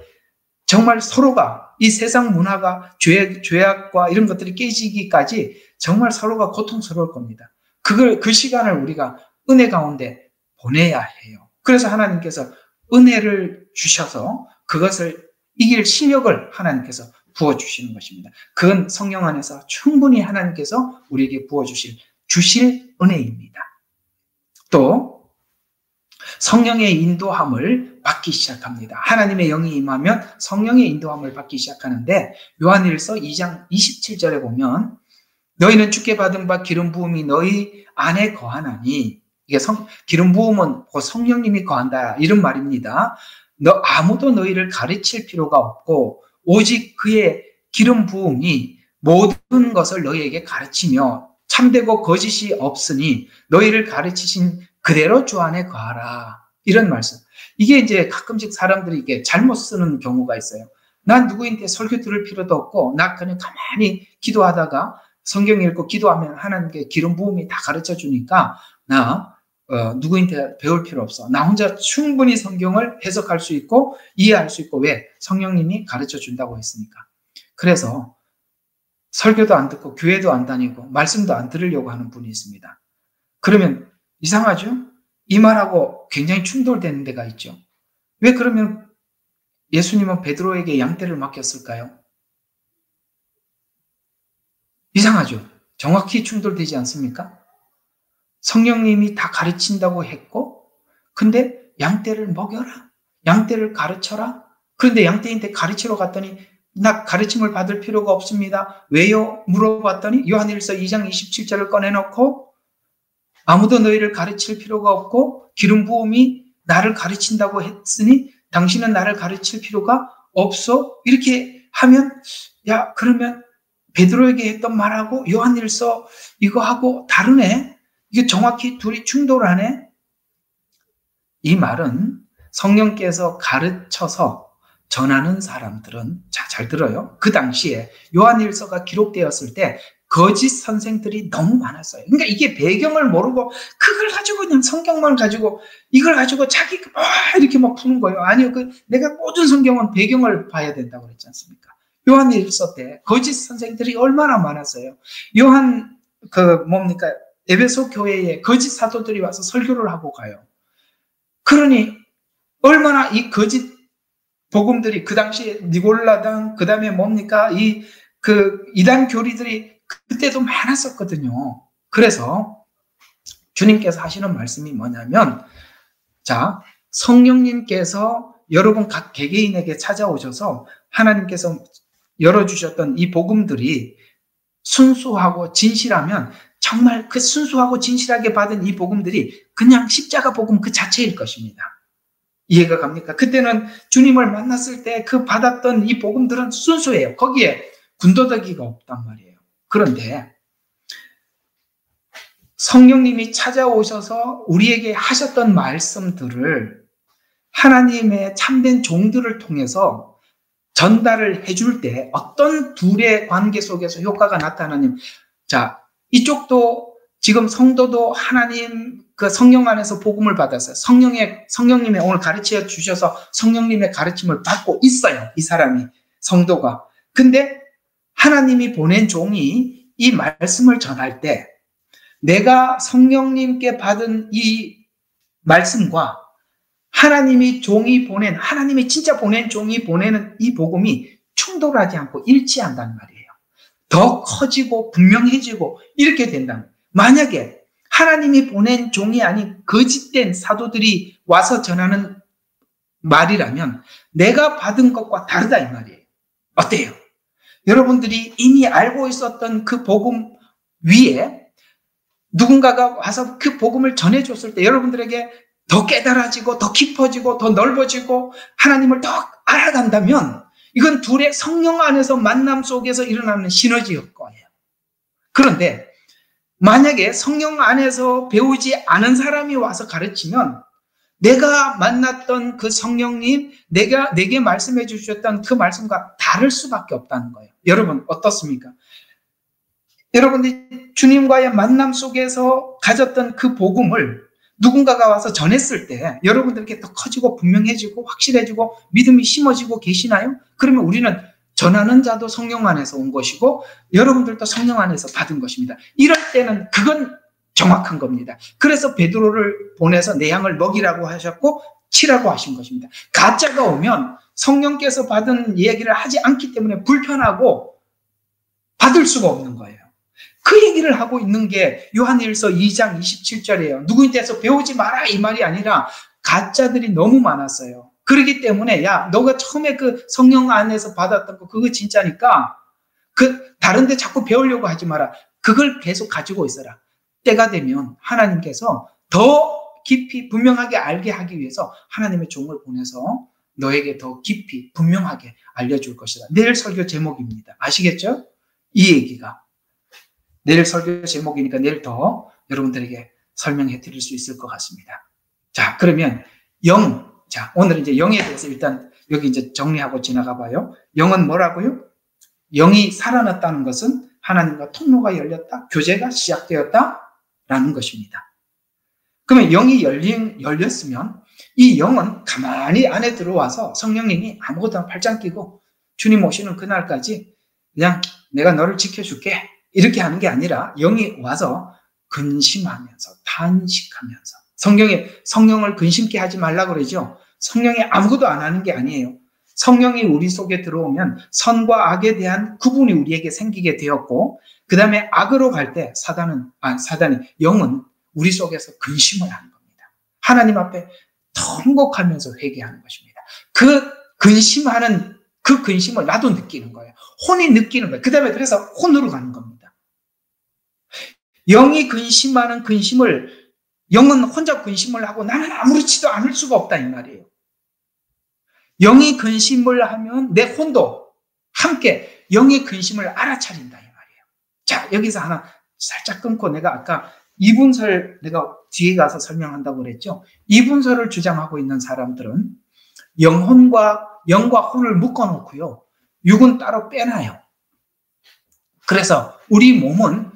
정말 서로가 이 세상 문화가 죄악과 이런 것들이 깨지기까지 정말 서로가 고통스러울 겁니다. 그 시간을 우리가 은혜 가운데 보내야 해요. 그래서 하나님께서 은혜를 주셔서 그것을 이길 실력을 하나님께서 부어주시는 것입니다. 그건 성령 안에서 충분히 하나님께서 우리에게 주실 은혜입니다. 또 성령의 인도함을 받기 시작합니다. 하나님의 영이 임하면 성령의 인도함을 받기 시작하는데 요한일서 2장 27절에 보면 너희는 주께 받은 바 기름 부음이 너희 안에 거하나니, 이게 기름 부음은 성령님이 거한다 이런 말입니다. 아무도 너희를 가르칠 필요가 없고 오직 그의 기름 부음이 모든 것을 너희에게 가르치며 참되고 거짓이 없으니 너희를 가르치신 그대로 주 안에 거하라. 이런 말씀. 이게 이제 가끔씩 사람들이 이게 잘못 쓰는 경우가 있어요. 난 누구한테 설교 들을 필요도 없고 나 그냥 가만히 기도하다가 성경 읽고 기도하면 하나님께 기름 부음이 다 가르쳐 주니까 나 누구한테 배울 필요 없어. 나 혼자 충분히 성경을 해석할 수 있고 이해할 수 있고. 왜? 성령님이 가르쳐 준다고 했으니까. 그래서 설교도 안 듣고 교회도 안 다니고 말씀도 안 들으려고 하는 분이 있습니다. 그러면 이상하죠? 이 말하고 굉장히 충돌되는 데가 있죠. 왜 그러면 예수님은 베드로에게 양떼를 맡겼을까요? 이상하죠? 정확히 충돌되지 않습니까? 성령님이 다 가르친다고 했고, 근데 양떼를 먹여라, 양떼를 가르쳐라. 그런데 양떼한테 가르치러 갔더니 나 가르침을 받을 필요가 없습니다. 왜요? 물어봤더니 요한일서 2장 27절을 꺼내놓고 아무도 너희를 가르칠 필요가 없고 기름 부음이 나를 가르친다고 했으니 당신은 나를 가르칠 필요가 없어. 이렇게 하면 야, 그러면 베드로에게 했던 말하고 요한일서 이거하고 다르네. 이게 정확히 둘이 충돌하네. 이 말은 성령께서 가르쳐서 전하는 사람들은, 자, 잘 들어요. 그 당시에 요한일서가 기록되었을 때 거짓 선생들이 너무 많았어요. 그러니까 이게 배경을 모르고 그걸 가지고 그냥 성경만 가지고 이걸 가지고 자기가 이렇게 막 푸는 거예요. 아니요, 내가 모든 성경은 배경을 봐야 된다고 그랬지 않습니까? 요한일서 때 거짓 선생들이 얼마나 많았어요. 에베소 교회에 거짓 사도들이 와서 설교를 하고 가요. 그러니 얼마나 이 거짓 복음들이 그 당시에 니골라당, 그 다음에 이단 교리들이 그때도 많았었거든요. 그래서 주님께서 하시는 말씀이 뭐냐면, 자, 성령님께서 여러분 각 개개인에게 찾아오셔서 하나님께서 열어주셨던 이 복음들이 순수하고 진실하면 정말 그 순수하고 진실하게 받은 이 복음들이 그냥 십자가 복음 그 자체일 것입니다. 이해가 갑니까? 그때는 주님을 만났을 때 그 받았던 이 복음들은 순수해요. 거기에 군더더기가 없단 말이에요. 그런데 성령님이 찾아오셔서 우리에게 하셨던 말씀들을 하나님의 참된 종들을 통해서 전달을 해줄 때 어떤 둘의 관계 속에서 효과가 나타나냐면, 자, 이쪽도 지금 성도도 하나님 그 성령 안에서 복음을 받았어요. 성령님의 오늘 가르쳐 주셔서 성령님의 가르침을 받고 있어요. 이 사람이, 성도가. 근데 하나님이 보낸 종이 이 말씀을 전할 때 내가 성령님께 받은 이 말씀과 하나님이 진짜 보낸 종이 보내는 이 복음이 충돌하지 않고 일치한다는 말이에요. 더 커지고 분명해지고 이렇게 된다는 거예요. 만약에 하나님이 보낸 종이 아닌 거짓된 사도들이 와서 전하는 말이라면 내가 받은 것과 다르다 이 말이에요. 어때요? 여러분들이 이미 알고 있었던 그 복음 위에 누군가가 와서 그 복음을 전해줬을 때 여러분들에게 더 깨달아지고 더 깊어지고 더 넓어지고 하나님을 더 알아간다면 이건 둘의 성령 안에서 만남 속에서 일어나는 시너지 효과예요. 그런데 만약에 성령 안에서 배우지 않은 사람이 와서 가르치면 내가 만났던 그 성령님, 내게 말씀해 주셨던 그 말씀과 다를 수밖에 없다는 거예요. 여러분 어떻습니까? 여러분들이 주님과의 만남 속에서 가졌던 그 복음을 누군가가 와서 전했을 때 여러분들께 더 커지고 분명해지고 확실해지고 믿음이 심어지고 계시나요? 그러면 우리는 전하는 자도 성령 안에서 온 것이고 여러분들도 성령 안에서 받은 것입니다. 이럴 때는 그건 정확한 겁니다. 그래서 베드로를 보내서 내 양을 먹이라고 하셨고 치라고 하신 것입니다. 가짜가 오면 성령께서 받은 얘기를 하지 않기 때문에 불편하고 받을 수가 없는 거예요. 그 얘기를 하고 있는 게 요한일서 2장 27절이에요. 누구인데서 배우지 마라 이 말이 아니라 가짜들이 너무 많았어요. 그렇기 때문에 야 너가 처음에 그 성령 안에서 받았던 거 그거 진짜니까 그 다른 데 자꾸 배우려고 하지 마라. 그걸 계속 가지고 있어라. 때가 되면 하나님께서 더 깊이 분명하게 알게 하기 위해서 하나님의 종을 보내서 너에게 더 깊이 분명하게 알려줄 것이다. 내일 설교 제목입니다. 아시겠죠? 이 얘기가. 내일 설교 제목이니까 내일 더 여러분들에게 설명해 드릴 수 있을 것 같습니다. 자, 그러면 영. 자, 오늘 이제 영에 대해서 일단 여기 이제 정리하고 지나가 봐요. 영은 뭐라고요? 영이 살아났다는 것은 하나님과 통로가 열렸다, 교제가 시작되었다라는 것입니다. 그러면 영이 열렸으면 이 영은 가만히 안에 들어와서 성령님이 아무것도 팔짱 끼고 주님 오시는 그날까지 그냥 내가 너를 지켜줄게 이렇게 하는 게 아니라 영이 와서 근심하면서 탄식하면서 성령을 근심케 하지 말라고 그러죠. 성령이 아무것도 안 하는 게 아니에요. 성령이 우리 속에 들어오면 선과 악에 대한 구분이 우리에게 생기게 되었고 그 다음에 악으로 갈 때 영은 우리 속에서 근심을 하는 겁니다. 하나님 앞에 통곡하면서 회개하는 것입니다. 그 근심을 나도 느끼는 거예요. 혼이 느끼는 거예요. 그 다음에 그래서 혼으로 가는 겁니다. 영이 근심하는 근심을 영은 혼자 근심을 하고 나는 아무렇지도 않을 수가 없다 이 말이에요. 영이 근심을 하면 내 혼도 함께 영의 근심을 알아차린다 이 말이에요. 자, 여기서 하나 살짝 끊고 내가 아까 이분설 내가 뒤에 가서 설명한다고 그랬죠. 이분설을 주장하고 있는 사람들은 영과 혼을 묶어놓고요. 육은 따로 빼놔요. 그래서 우리 몸은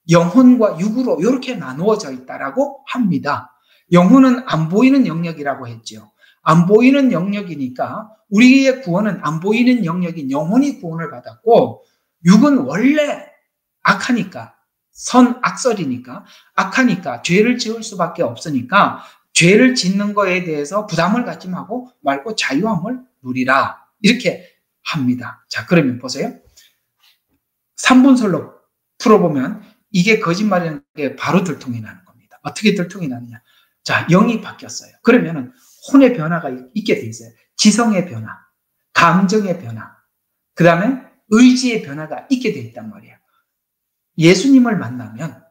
영혼과 육으로 이렇게 나누어져 있다라고 합니다. 영혼은 안 보이는 영역이라고 했죠. 안 보이는 영역이니까 우리의 구원은 안 보이는 영역인 영혼이 구원을 받았고 육은 원래 악하니까 악설이니까 악하니까 죄를 지을 수밖에 없으니까 죄를 짓는 거에 대해서 부담을 갖지 말고 자유함을 누리라 이렇게 합니다. 자, 그러면 보세요. 3분설로 풀어보면 이게 거짓말이라는 게 바로 들통이 나는 겁니다. 어떻게 들통이 나느냐. 자, 영이 바뀌었어요. 그러면은 혼의 변화가 있게 돼 있어요. 지성의 변화, 감정의 변화, 그 다음에 의지의 변화가 있게 돼 있단 말이에요. 예수님을 만나면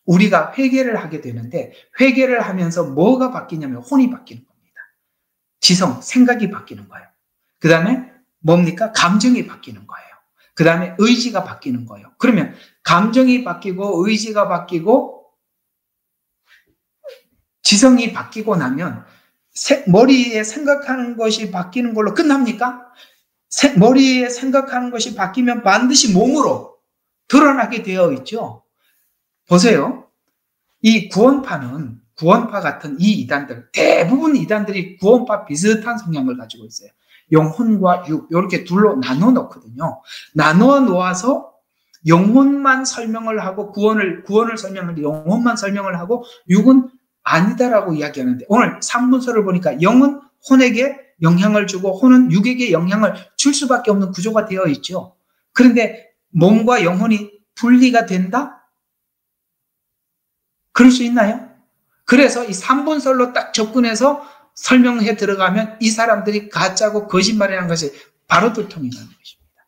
우리가 회개를 하게 되는데 회개를 하면서 뭐가 바뀌냐면 혼이 바뀌는 겁니다. 지성, 생각이 바뀌는 거예요. 그 다음에 뭡니까? 감정이 바뀌는 거예요. 그 다음에 의지가 바뀌는 거예요. 그러면 감정이 바뀌고 의지가 바뀌고 지성이 바뀌고 나면 머리에 생각하는 것이 바뀌는 걸로 끝납니까? 머리에 생각하는 것이 바뀌면 반드시 몸으로 드러나게 되어 있죠. 보세요. 이 구원파 같은 이 이단들, 대부분 이단들이 구원파 비슷한 성향을 가지고 있어요. 영혼과 육 이렇게 둘로 나눠 놓거든요. 나눠 놓아서 영혼만 설명을 하고 구원을 설명하는데 영혼만 설명을 하고 육은 아니다라고 이야기하는데 오늘 3분서를 보니까 영은 혼에게 영향을 주고 혼은 육에게 영향을 줄 수밖에 없는 구조가 되어 있죠. 그런데 몸과 영혼이 분리가 된다? 그럴 수 있나요? 그래서 이 3분설로 딱 접근해서 설명해 들어가면 이 사람들이 가짜고 거짓말이라는 것이 바로 들통이 나는 것입니다.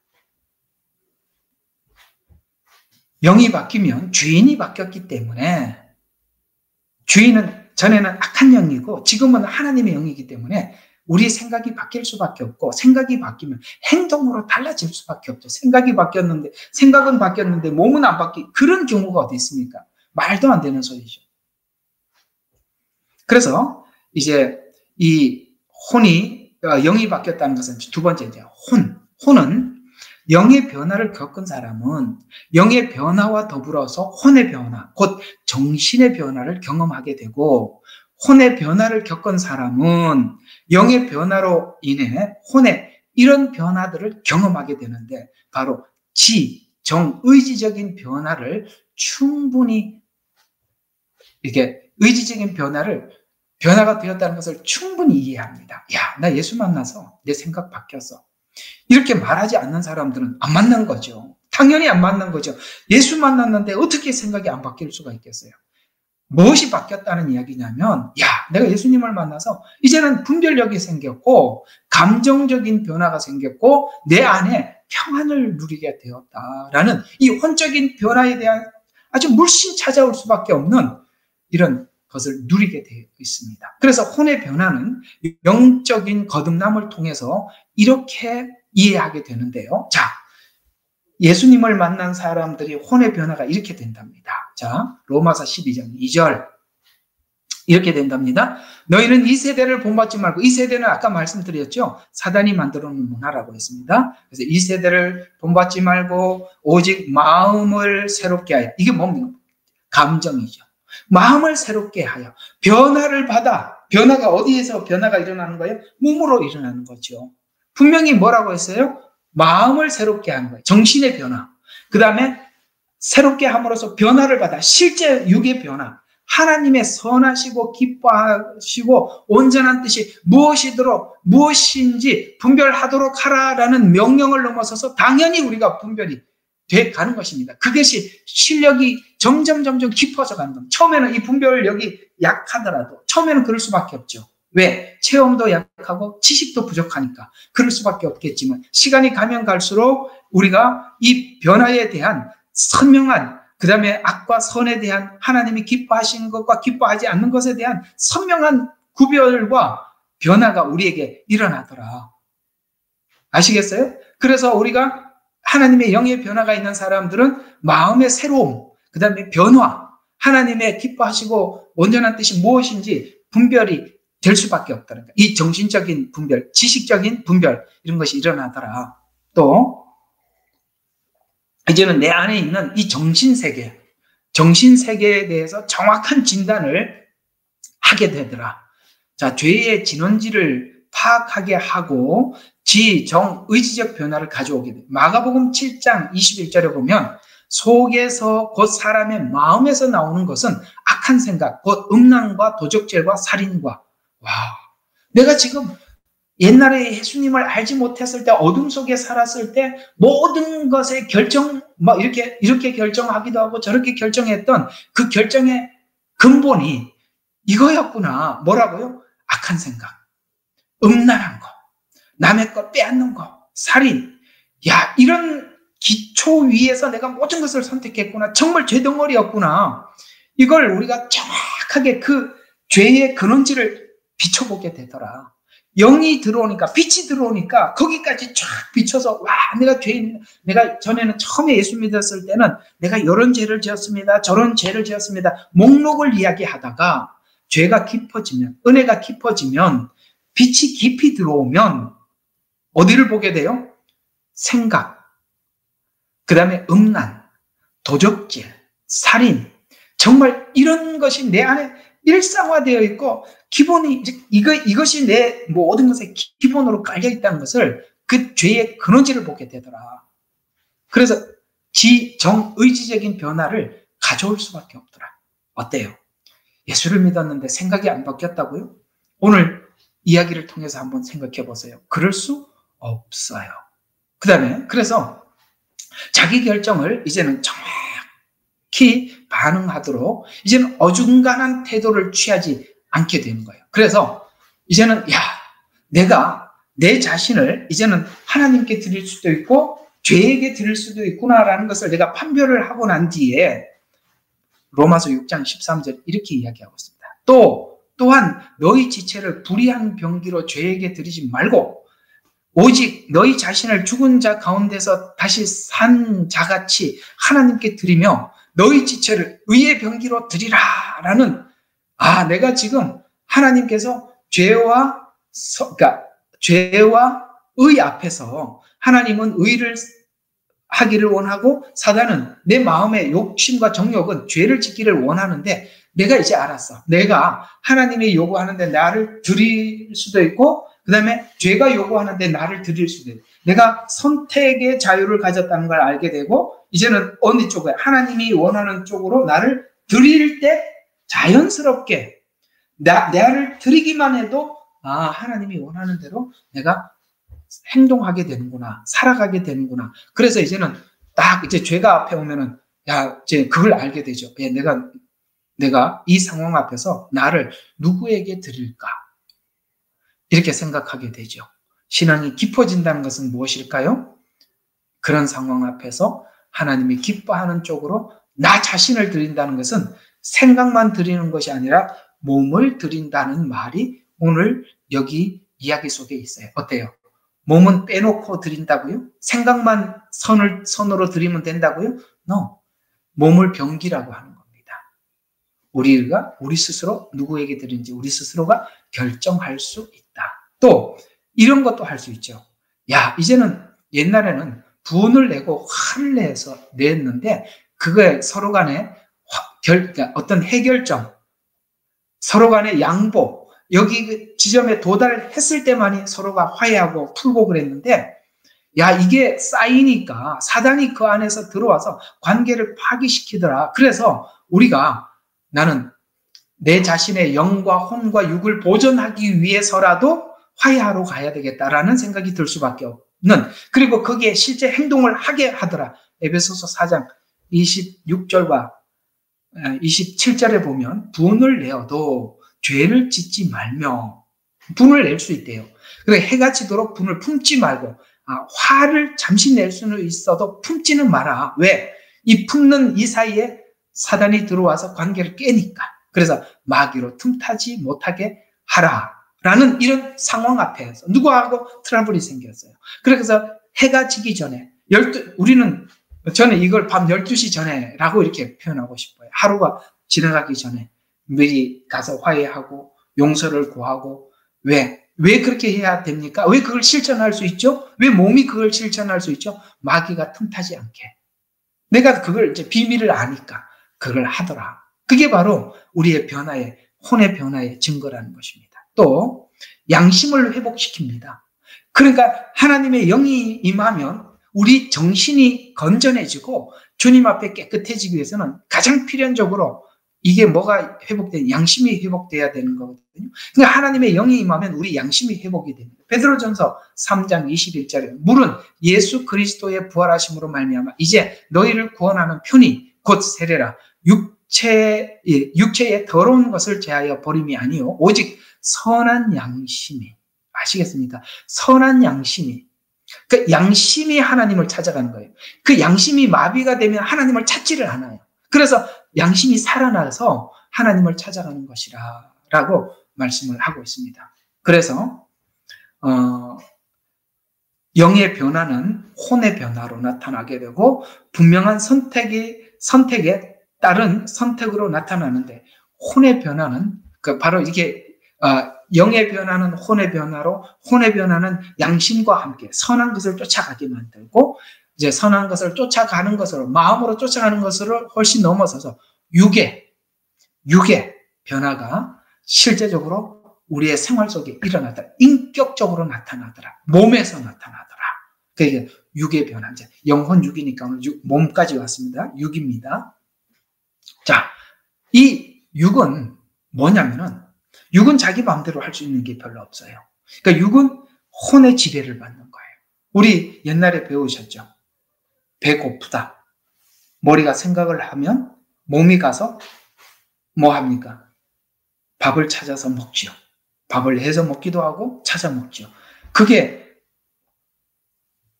영이 바뀌면 주인이 바뀌었기 때문에 주인은 전에는 악한 영이고 지금은 하나님의 영이기 때문에 우리 생각이 바뀔 수밖에 없고 생각이 바뀌면 행동으로 달라질 수밖에 없죠. 생각은 바뀌었는데 몸은 안 바뀌 그런 경우가 어디 있습니까? 말도 안 되는 소리죠. 그래서 이제 이 영이 바뀌었다는 것은 두 번째 이제 혼은 영의 변화를 겪은 사람은 영의 변화와 더불어서 혼의 변화, 곧 정신의 변화를 경험하게 되고 혼의 변화를 겪은 사람은 영의 변화로 인해 혼의 이런 변화들을 경험하게 되는데 바로 의지적인 변화를 충분히 이렇게 의지적인 변화를 변화가 되었다는 것을 충분히 이해합니다. 야, 나 예수 만나서 내 생각 바뀌었어. 이렇게 말하지 않는 사람들은 안 만난 거죠. 당연히 안 만난 거죠. 예수 만났는데 어떻게 생각이 안 바뀔 수가 있겠어요? 무엇이 바뀌었다는 이야기냐면, 야, 내가 예수님을 만나서 이제는 분별력이 생겼고, 감정적인 변화가 생겼고, 내 안에 평안을 누리게 되었다라는 이 혼적인 변화에 대한 아주 물씬 찾아올 수밖에 없는 이런 것을 누리게 되어 있습니다. 그래서 혼의 변화는 영적인 거듭남을 통해서 이렇게 이해하게 되는데요. 자, 예수님을 만난 사람들이 혼의 변화가 이렇게 된답니다. 자, 로마서 12장 2절 이렇게 된답니다. 너희는 이 세대를 본받지 말고, 이 세대는 아까 말씀드렸죠. 사단이 만들어 놓은 문화라고 했습니다. 그래서 이 세대를 본받지 말고 오직 마음을 새롭게 하여, 이게 뭡니까? 감정이죠. 마음을 새롭게 하여 변화를 받아. 변화가 어디에서 변화가 일어나는 거예요? 몸으로 일어나는 거죠. 분명히 뭐라고 했어요? 마음을 새롭게 하는 거예요. 정신의 변화. 그 다음에 새롭게 함으로써 변화를 받아. 실제 육의 변화. 하나님의 선하시고 기뻐하시고 온전한 뜻이 무엇인지 분별하도록 하라라는 명령을 넘어서서 당연히 우리가 분별이 돼 가는 것입니다. 그것이 실력이 점점 깊어져 가는 겁니다. 처음에는 이 분별력이 약하더라도 처음에는 그럴 수밖에 없죠. 왜? 체험도 약하고 지식도 부족하니까 그럴 수밖에 없겠지만 시간이 가면 갈수록 우리가 이 변화에 대한 선명한, 그 다음에 악과 선에 대한 하나님이 기뻐하시는 것과 기뻐하지 않는 것에 대한 선명한 구별과 변화가 우리에게 일어나더라. 아시겠어요? 그래서 우리가 하나님의 영의 변화가 있는 사람들은 마음의 새로움, 그 다음에 변화, 하나님의 기뻐하시고 온전한 뜻이 무엇인지 분별이 될 수밖에 없다는 거예요. 이 정신적인 분별, 지식적인 분별, 이런 것이 일어나더라. 또 이제는 내 안에 있는 이 정신세계에 대해서 정확한 진단을 하게 되더라. 자, 죄의 진원지를 파악하게 하고 의지적 변화를 가져오게 돼. 마가복음 7장 21절에 보면 속에서 곧 사람의 마음에서 나오는 것은 악한 생각, 곧 음란과 도적질과 살인과. 와, 내가 지금 옛날에 예수님을 알지 못했을 때, 어둠 속에 살았을 때 모든 것에 이렇게 결정하기도 하고 저렇게 결정했던 그 결정의 근본이 이거였구나. 뭐라고요? 악한 생각, 음란한 거, 남의 것 빼앗는 거, 살인. 야, 이런 기초 위에서 내가 모든 것을 선택했구나. 정말 죄덩어리였구나. 이걸 우리가 정확하게 그 죄의 근원지를 비춰보게 되더라. 영이 들어오니까, 빛이 들어오니까 거기까지 쫙 비춰서, 와, 내가 전에는 처음에 예수 믿었을 때는 내가 이런 죄를 지었습니다, 저런 죄를 지었습니다, 목록을 이야기하다가 죄가 깊어지면, 은혜가 깊어지면, 빛이 깊이 들어오면 어디를 보게 돼요? 생각, 그 다음에 음란, 도적질, 살인, 정말 이런 것이 내 안에 일상화되어 있고 이것이 내 모든 것의 기본으로 깔려 있다는 것을, 그 죄의 근원지를 보게 되더라. 그래서 의지적인 변화를 가져올 수밖에 없더라. 어때요? 예수를 믿었는데 생각이 안 바뀌었다고요? 오늘 이야기를 통해서 한번 생각해 보세요. 그럴 수 없어요. 그 다음에 그래서 자기 결정을 이제는 정확히 반응하도록 이제는 어중간한 태도를 취하지 않게 되는 거예요. 그래서 이제는 내가 내 자신을 이제는 하나님께 드릴 수도 있고 죄에게 드릴 수도 있구나라는 것을 내가 판별을 하고 난 뒤에 로마서 6장 13절 이렇게 이야기하고 있습니다. 또한 너희 지체를 불의한 병기로 죄에게 드리지 말고 오직 너희 자신을 죽은 자 가운데서 다시 산 자같이 하나님께 드리며 너희 지체를 의의 병기로 드리라라는, 내가 지금 하나님께서 죄와 의 앞에서 하나님은 의를 하기를 원하고 사단은 내 마음의 욕심과 정욕은 죄를 짓기를 원하는데, 내가 이제 알았어. 내가 하나님이 요구하는데 나를 드릴 수도 있고 그 다음에 죄가 요구하는데 나를 드릴 수도 있고, 내가 선택의 자유를 가졌다는 걸 알게 되고 이제는 어느 쪽에 하나님이 원하는 쪽으로 나를 드릴 때 자연스럽게 나를 드리기만 해도 하나님이 원하는 대로 내가 행동하게 되는구나, 살아가게 되는구나. 그래서 이제는 딱 이제 죄가 앞에 오면은 이제 그걸 알게 되죠. 내가 이 상황 앞에서 나를 누구에게 드릴까? 이렇게 생각하게 되죠. 신앙이 깊어진다는 것은 무엇일까요? 그런 상황 앞에서 하나님이 기뻐하는 쪽으로 나 자신을 드린다는 것은 생각만 드리는 것이 아니라 몸을 드린다는 말이 오늘 여기 이야기 속에 있어요. 어때요? 몸은 빼놓고 드린다고요? 생각만 선으로 드리면 된다고요? No. 몸을 병기라고 하는 겁니다. 우리가 우리 스스로 누구에게 드린지 우리 스스로가 결정할 수 있다. 또 이런 것도 할 수 있죠. 이제는 옛날에는 분을 내고 화를 냈는데 그거에 서로 간에 그러니까 어떤 해결점, 서로 간의 양보, 여기 그 지점에 도달했을 때만이 서로가 화해하고 풀고 그랬는데 이게 쌓이니까 사단이 그 안에서 들어와서 관계를 파기시키더라. 그래서 우리가 나는 내 자신의 영과 혼과 육을 보존하기 위해서라도 화해하러 가야 되겠다라는 생각이 들 수밖에 없는, 그리고 거기에 실제 행동을 하게 하더라. 에베소서 4장 26절과 27절에 보면 분을 내어도 죄를 짓지 말며, 분을 낼 수 있대요. 그래서 해가 지도록 분을 품지 말고, 화를 잠시 낼 수는 있어도 품지는 마라. 왜? 이 품는 이 사이에 사단이 들어와서 관계를 깨니까. 그래서 마귀로 틈타지 못하게 하라라는 이런 상황 앞에서 누구하고 트러블이 생겼어요. 그래서 해가 지기 전에 저는 이걸 밤 12시 전에라고 이렇게 표현하고 싶어요. 하루가 지나가기 전에 미리 가서 화해하고 용서를 구하고. 왜 그렇게 해야 됩니까? 왜 그걸 실천할 수 있죠? 왜 몸이 그걸 실천할 수 있죠? 마귀가 틈타지 않게. 내가 그걸 이제 비밀을 아니까 그걸 하더라. 그게 바로 우리의 변화의, 혼의 변화의 증거라는 것입니다. 또 양심을 회복시킵니다. 그러니까 하나님의 영이 임하면 우리 정신이 건전해지고 주님 앞에 깨끗해지기 위해서는 가장 필연적으로 이게 뭐가 회복돼야, 양심이 회복돼야 되는 거거든요. 그러니까 하나님의 영이 임하면 우리 양심이 회복이 됩니다. 베드로전서 3장 21절에 물은 예수 그리스도의 부활하심으로 말미암아 이제 너희를 구원하는 편이 곧 세례라. 육체의 더러운 것을 제하여 버림이 아니요 오직 선한 양심이, 아시겠습니까? 선한 양심이, 그 양심이 하나님을 찾아가는 거예요. 그 양심이 마비가 되면 하나님을 찾지를 않아요. 그래서 양심이 살아나서 하나님을 찾아가는 것이라 라고 말씀을 하고 있습니다. 그래서 영의 변화는 혼의 변화로 나타나게 되고 분명한 선택에 따른 선택으로 나타나는데, 혼의 변화는 바로 이게 영의 변화는 혼의 변화로, 혼의 변화는 양심과 함께 선한 것을 쫓아가게 만들고, 이제 선한 것을 쫓아가는 것으로, 마음으로 쫓아가는 것으로 훨씬 넘어서서 육의 변화가 실제적으로 우리의 생활 속에 일어나더라. 인격적으로 나타나더라. 몸에서 나타나더라. 그게 육의 변화. 이제 영혼 육이니까 오늘 몸까지 왔습니다. 육입니다. 자, 이 육은 뭐냐면은, 육은 자기 마음대로 할 수 있는 게 별로 없어요. 그러니까 육은 혼의 지배를 받는 거예요. 우리 옛날에 배우셨죠? 배고프다. 머리가 생각을 하면 몸이 가서 뭐 합니까? 밥을 찾아서 먹지요. 밥을 해서 먹기도 하고 찾아 먹지요. 그게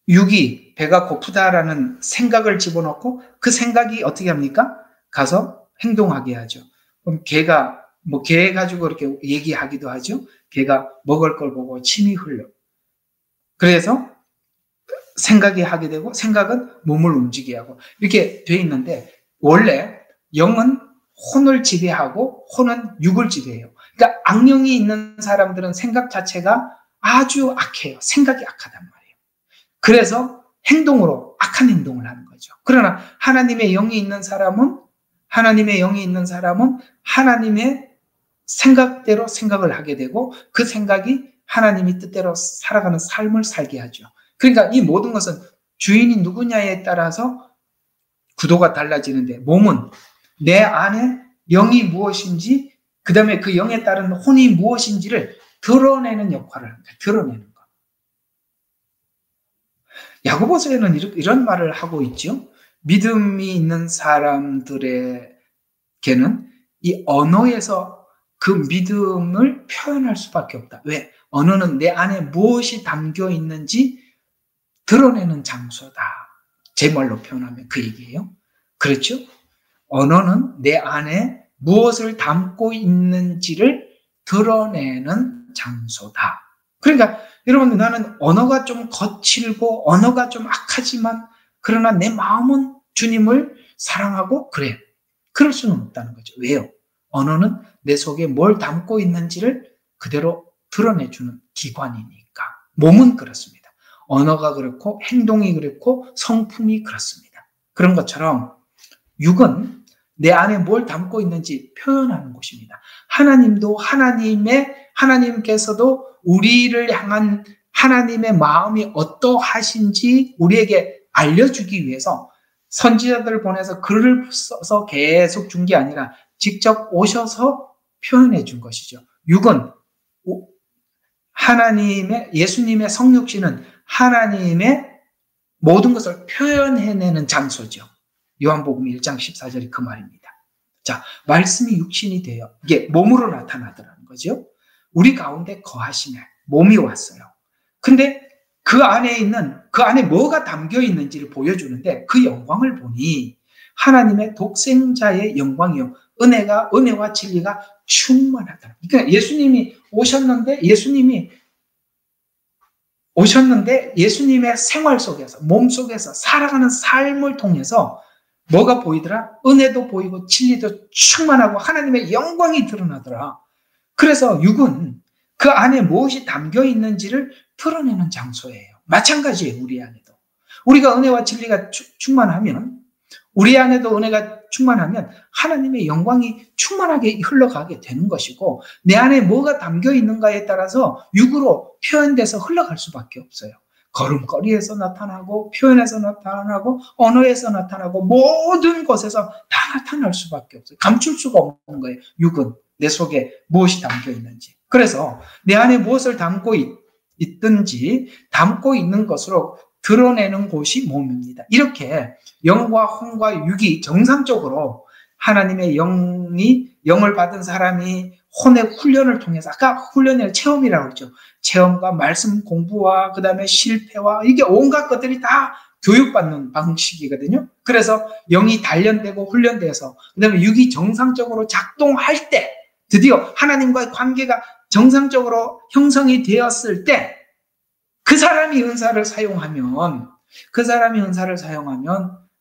육이 배가 고프다라는 생각을 집어넣고 그 생각이 어떻게 합니까? 가서 행동하게 하죠. 그럼 개가 개 가지고 이렇게 얘기하기도 하죠. 개가 먹을 걸 보고 침이 흘러. 그래서 생각이 하게 되고 생각은 몸을 움직이게 하고 이렇게 돼 있는데, 원래 영은 혼을 지배하고 혼은 육을 지배해요. 그러니까 악령이 있는 사람들은 생각 자체가 아주 악해요. 생각이 악하단 말이에요. 그래서 행동으로 악한 행동을 하는 거죠. 그러나 하나님의 영이 있는 사람은 하나님의 생각대로 생각을 하게 되고 그 생각이 하나님이 뜻대로 살아가는 삶을 살게 하죠. 그러니까 이 모든 것은 주인이 누구냐에 따라서 구도가 달라지는데, 몸은 내 안에 영이 무엇인지 그 다음에 그 영에 따른 혼이 무엇인지를 드러내는 역할을 합니다. 드러내는 것. 야고보서에는 이런 말을 하고 있죠. 믿음이 있는 사람들에게는 이 언어에서 그 믿음을 표현할 수밖에 없다. 왜? 언어는 내 안에 무엇이 담겨 있는지 드러내는 장소다. 제 말로 표현하면 그 얘기예요. 그렇죠? 언어는 내 안에 무엇을 담고 있는지를 드러내는 장소다. 그러니까 여러분, 나는 언어가 좀 거칠고 언어가 좀 악하지만 그러나 내 마음은 주님을 사랑하고 그래. 그럴 수는 없다는 거죠. 왜요? 언어는 내 속에 뭘 담고 있는지를 그대로 드러내주는 기관이니까. 몸은 그렇습니다. 언어가 그렇고 행동이 그렇고 성품이 그렇습니다. 그런 것처럼 육은 내 안에 뭘 담고 있는지 표현하는 곳입니다. 하나님께서도 우리를 향한 하나님의 마음이 어떠하신지 우리에게 알려주기 위해서 선지자들을 보내서 글을 써서 계속 준 게 아니라 직접 오셔서 표현해 준 것이죠. 육은 예수님의 성육신은 하나님의 모든 것을 표현해내는 장소죠. 요한복음 1장 14절이 그 말입니다. 자, 말씀이 육신이 되어 이게 몸으로 나타나더라는 거죠. 우리 가운데 거하시네. 몸이 왔어요. 근데 그 안에 뭐가 담겨 있는지를 보여주는데 그 영광을 보니 하나님의 독생자의 영광이요. 은혜와 진리가 충만하다. 그러니까 예수님이 오셨는데 예수님의 생활 속에서, 몸 속에서 살아가는 삶을 통해서 뭐가 보이더라? 은혜도 보이고 진리도 충만하고 하나님의 영광이 드러나더라. 그래서 육은 그 안에 무엇이 담겨 있는지를 드러내는 장소예요. 마찬가지예요, 우리 안에도. 우리가 은혜와 진리가 충만하면, 우리 안에도 은혜가 충만하면 하나님의 영광이 충만하게 흘러가게 되는 것이고, 내 안에 뭐가 담겨 있는가에 따라서 육으로 표현돼서 흘러갈 수밖에 없어요. 걸음걸이에서 나타나고, 표현에서 나타나고, 언어에서 나타나고, 모든 곳에서 다 나타날 수밖에 없어요. 감출 수가 없는 거예요. 육은 내 속에 무엇이 담겨 있는지. 그래서 내 안에 무엇을 담고 있든지 담고 있는 것으로 드러내는 곳이 몸입니다. 이렇게 영과 혼과 육이 정상적으로 하나님의 영을 받은 사람이 혼의 훈련을 통해서, 아까 훈련의 체험이라고 했죠. 체험과 말씀 공부와 그 다음에 실패와 이게 온갖 것들이 다 교육받는 방식이거든요. 그래서 영이 단련되고 훈련돼서 그 다음에 육이 정상적으로 작동할 때, 드디어 하나님과의 관계가 정상적으로 형성이 되었을 때 그 사람이 은사를 사용하면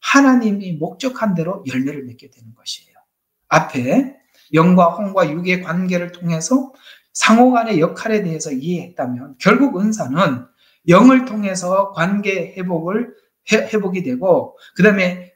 하나님이 목적한 대로 열매를 맺게 되는 것이에요. 앞에 영과 혼과 육의 관계를 통해서 상호 간의 역할에 대해서 이해했다면 결국 은사는 영을 통해서 관계 회복이 되고 그 다음에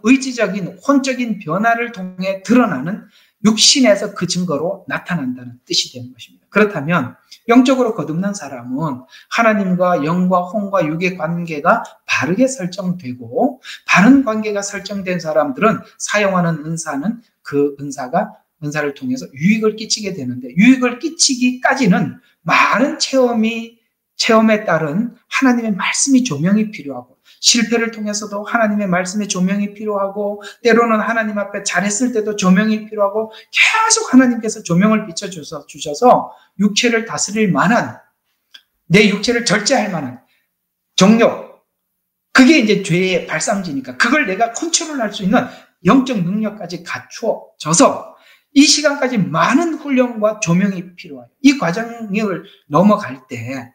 의지적인 혼적인 변화를 통해 드러나는 육신에서 그 증거로 나타난다는 뜻이 되는 것입니다. 그렇다면 영적으로 거듭난 사람은 하나님과 영과 혼과 육의 관계가 바르게 설정되고 바른 관계가 설정된 사람들은 사용하는 은사는 그 은사를 통해서 유익을 끼치게 되는데 유익을 끼치기까지는 많은 체험에 따른 하나님의 말씀이 조명이 필요하고 실패를 통해서도 하나님의 말씀의 조명이 필요하고 때로는 하나님 앞에 잘했을 때도 조명이 필요하고 계속 하나님께서 조명을 비춰주셔서 육체를 다스릴 만한 내 육체를 절제할 만한 정욕 그게 이제 죄의 발상지니까 그걸 내가 컨트롤할 수 있는 영적 능력까지 갖추어져서 이 시간까지 많은 훈련과 조명이 필요해요. 이 과정을 넘어갈 때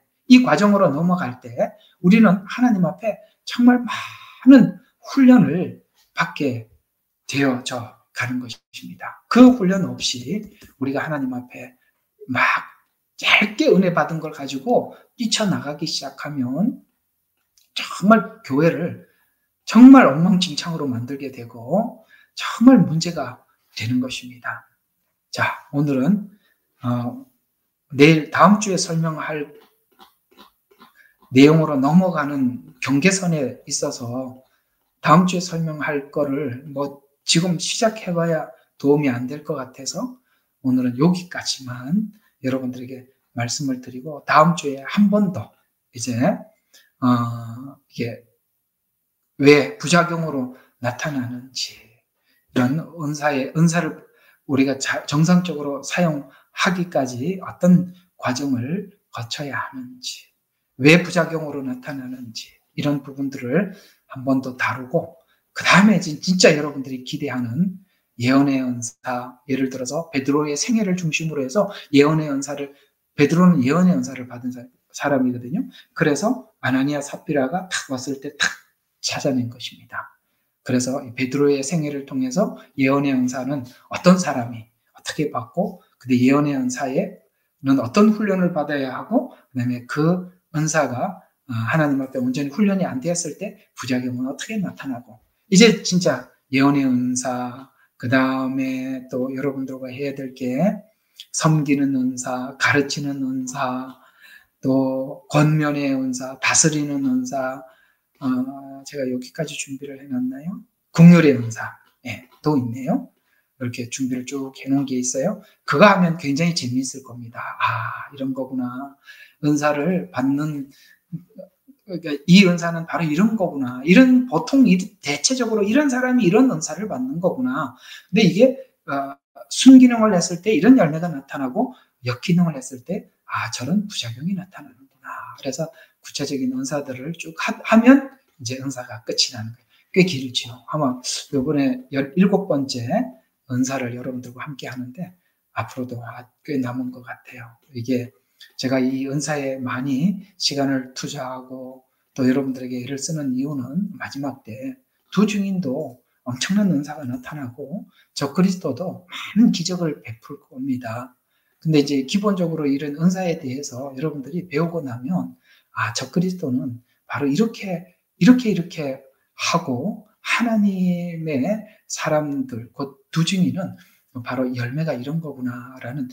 우리는 하나님 앞에 정말 많은 훈련을 받게 되어져 가는 것입니다. 그 훈련 없이 우리가 하나님 앞에 막 짧게 은혜 받은 걸 가지고 뛰쳐나가기 시작하면 정말 교회를 정말 엉망진창으로 만들게 되고 정말 문제가 되는 것입니다. 자, 오늘은 다음 주에 설명할 내용으로 넘어가는 경계선에 있어서 다음 주에 설명할 거를 지금 시작해봐야 도움이 안 될 것 같아서 오늘은 여기까지만 여러분들에게 말씀을 드리고 다음 주에 한 번 더 이제 이게 왜 부작용으로 나타나는지 이런 은사를 우리가 정상적으로 사용하기까지 어떤 과정을 거쳐야 하는지, 왜 부작용으로 나타나는지 이런 부분들을 한 번 더 다루고 그 다음에 진짜 여러분들이 기대하는 예언의 은사, 예를 들어서 베드로의 생애를 중심으로 해서 베드로는 예언의 은사를 받은 사람이거든요. 그래서 아나니아 삽비라가 탁 왔을 때 탁 찾아낸 것입니다. 그래서 베드로의 생애를 통해서 예언의 은사는 어떤 사람이 어떻게 받고, 근데 예언의 은사에는 어떤 훈련을 받아야 하고, 그다음에 그 은사가 하나님 앞에 온전히 훈련이 안 되었을 때 부작용은 어떻게 나타나고, 이제 진짜 예언의 은사, 그 다음에 또 여러분들과 해야 될 게 섬기는 은사, 가르치는 은사, 또 권면의 은사, 다스리는 은사, 제가 여기까지 준비를 해놨나요? 국률의 은사, 또 있네요. 이렇게 준비를 쭉 해놓은 게 있어요. 그거 하면 굉장히 재미있을 겁니다. 이런 거구나. 은사를 받는, 그러니까 이 은사는 바로 이런 거구나. 보통 대체적으로 이런 사람이 이런 은사를 받는 거구나. 근데 이게, 순기능을 했을 때 이런 열매가 나타나고, 역기능을 했을 때, 저런 부작용이 나타나는구나. 그래서 구체적인 은사들을 쭉 하면 이제 은사가 끝이 나는 거예요. 꽤 길죠. 아마 이번에 17번째 은사를 여러분들과 함께 하는데 앞으로도 꽤 남은 것 같아요. 이게 제가 이 은사에 많이 시간을 투자하고 또 여러분들에게 애를 쓰는 이유는 마지막 때 두 증인도 엄청난 은사가 나타나고 적그리스도도 많은 기적을 베풀 겁니다. 근데 이제 기본적으로 이런 은사에 대해서 여러분들이 배우고 나면 적그리스도는 바로 이렇게 하고 하나님의 사람들, 곧 두 증인은 바로 열매가 이런 거구나라는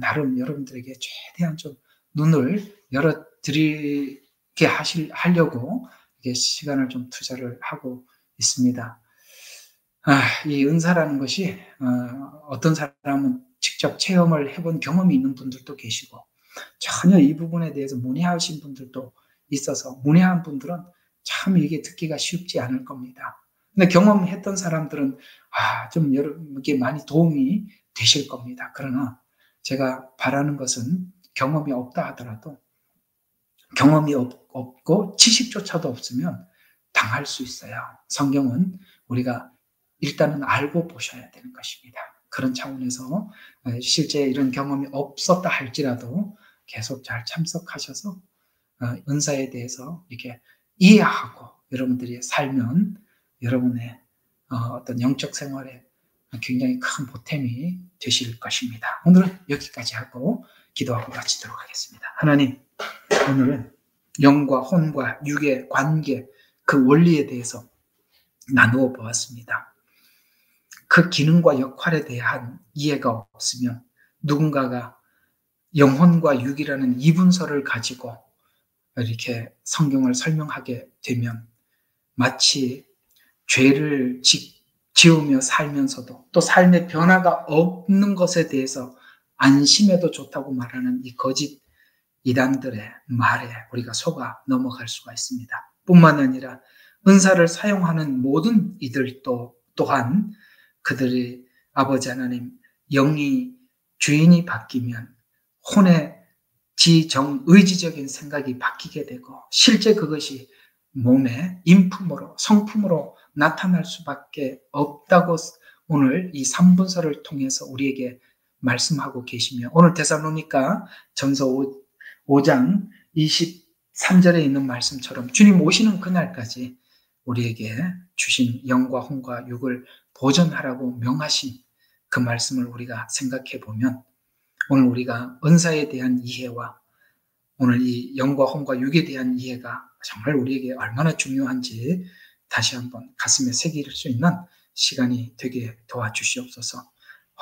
나름 여러분들에게 최대한 좀 눈을 열어드리게 하려고 시간을 좀 투자를 하고 있습니다. 이 은사라는 것이 어떤 사람은 직접 체험을 해본 경험이 있는 분들도 계시고 전혀 이 부분에 대해서 문외하신 분들도 있어서 문외한 분들은 참 이게 듣기가 쉽지 않을 겁니다. 근데 경험했던 사람들은 좀 여러분께 많이 도움이 되실 겁니다. 그러나 제가 바라는 것은 경험이 없다 하더라도 경험이 없고 지식조차도 없으면 당할 수 있어요. 성경은 우리가 일단은 알고 보셔야 되는 것입니다. 그런 차원에서 실제 이런 경험이 없었다 할지라도 계속 잘 참석하셔서 은사에 대해서 이렇게 이해하고 여러분들이 살면 여러분의 어떤 영적 생활에 굉장히 큰 보탬이 되실 것입니다. 오늘은 여기까지 하고 기도하고 마치도록 하겠습니다. 하나님, 오늘은 영과 혼과 육의 관계, 그 원리에 대해서 나누어 보았습니다. 그 기능과 역할에 대한 이해가 없으면 누군가가 영혼과 육이라는 이분서를 가지고 이렇게 성경을 설명하게 되면 마치 죄를 지으며 살면서도 또 삶의 변화가 없는 것에 대해서 안심해도 좋다고 말하는 이 거짓 이단들의 말에 우리가 속아 넘어갈 수가 있습니다. 뿐만 아니라 은사를 사용하는 모든 이들도 또한 그들의 아버지 하나님 영이 주인이 바뀌면 혼의 의지적인 생각이 바뀌게 되고 실제 그것이 몸의 인품으로 성품으로 나타날 수밖에 없다고 오늘 이 3분서를 통해서 우리에게 말씀하고 계시며 오늘 데살로니가 전서 5장 23절에 있는 말씀처럼 주님 오시는 그날까지 우리에게 주신 영과 혼과 육을 보존하라고 명하신 그 말씀을 우리가 생각해 보면 오늘 우리가 은사에 대한 이해와 오늘 이 영과 혼과 육에 대한 이해가 정말 우리에게 얼마나 중요한지 다시 한번 가슴에 새길 수 있는 시간이 되게 도와주시옵소서.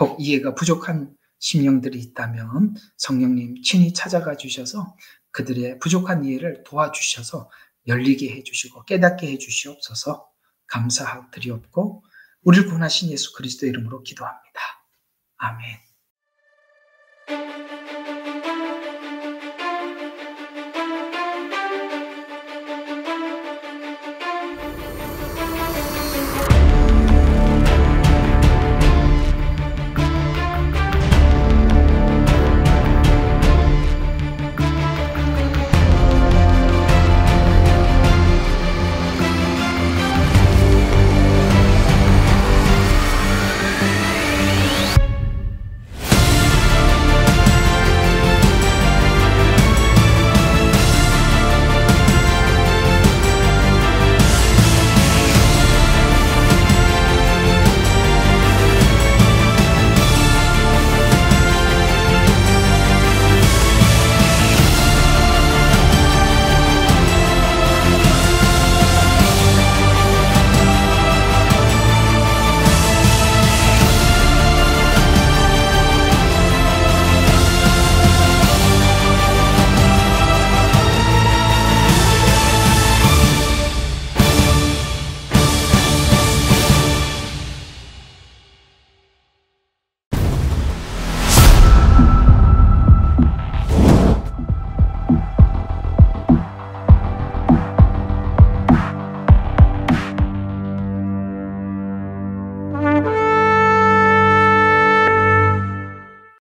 혹 이해가 부족한 심령들이 있다면 성령님 친히 찾아가 주셔서 그들의 부족한 이해를 도와주셔서 열리게 해주시고 깨닫게 해주시옵소서. 감사드리옵고 우리를 구원하신 예수 그리스도의 이름으로 기도합니다. 아멘.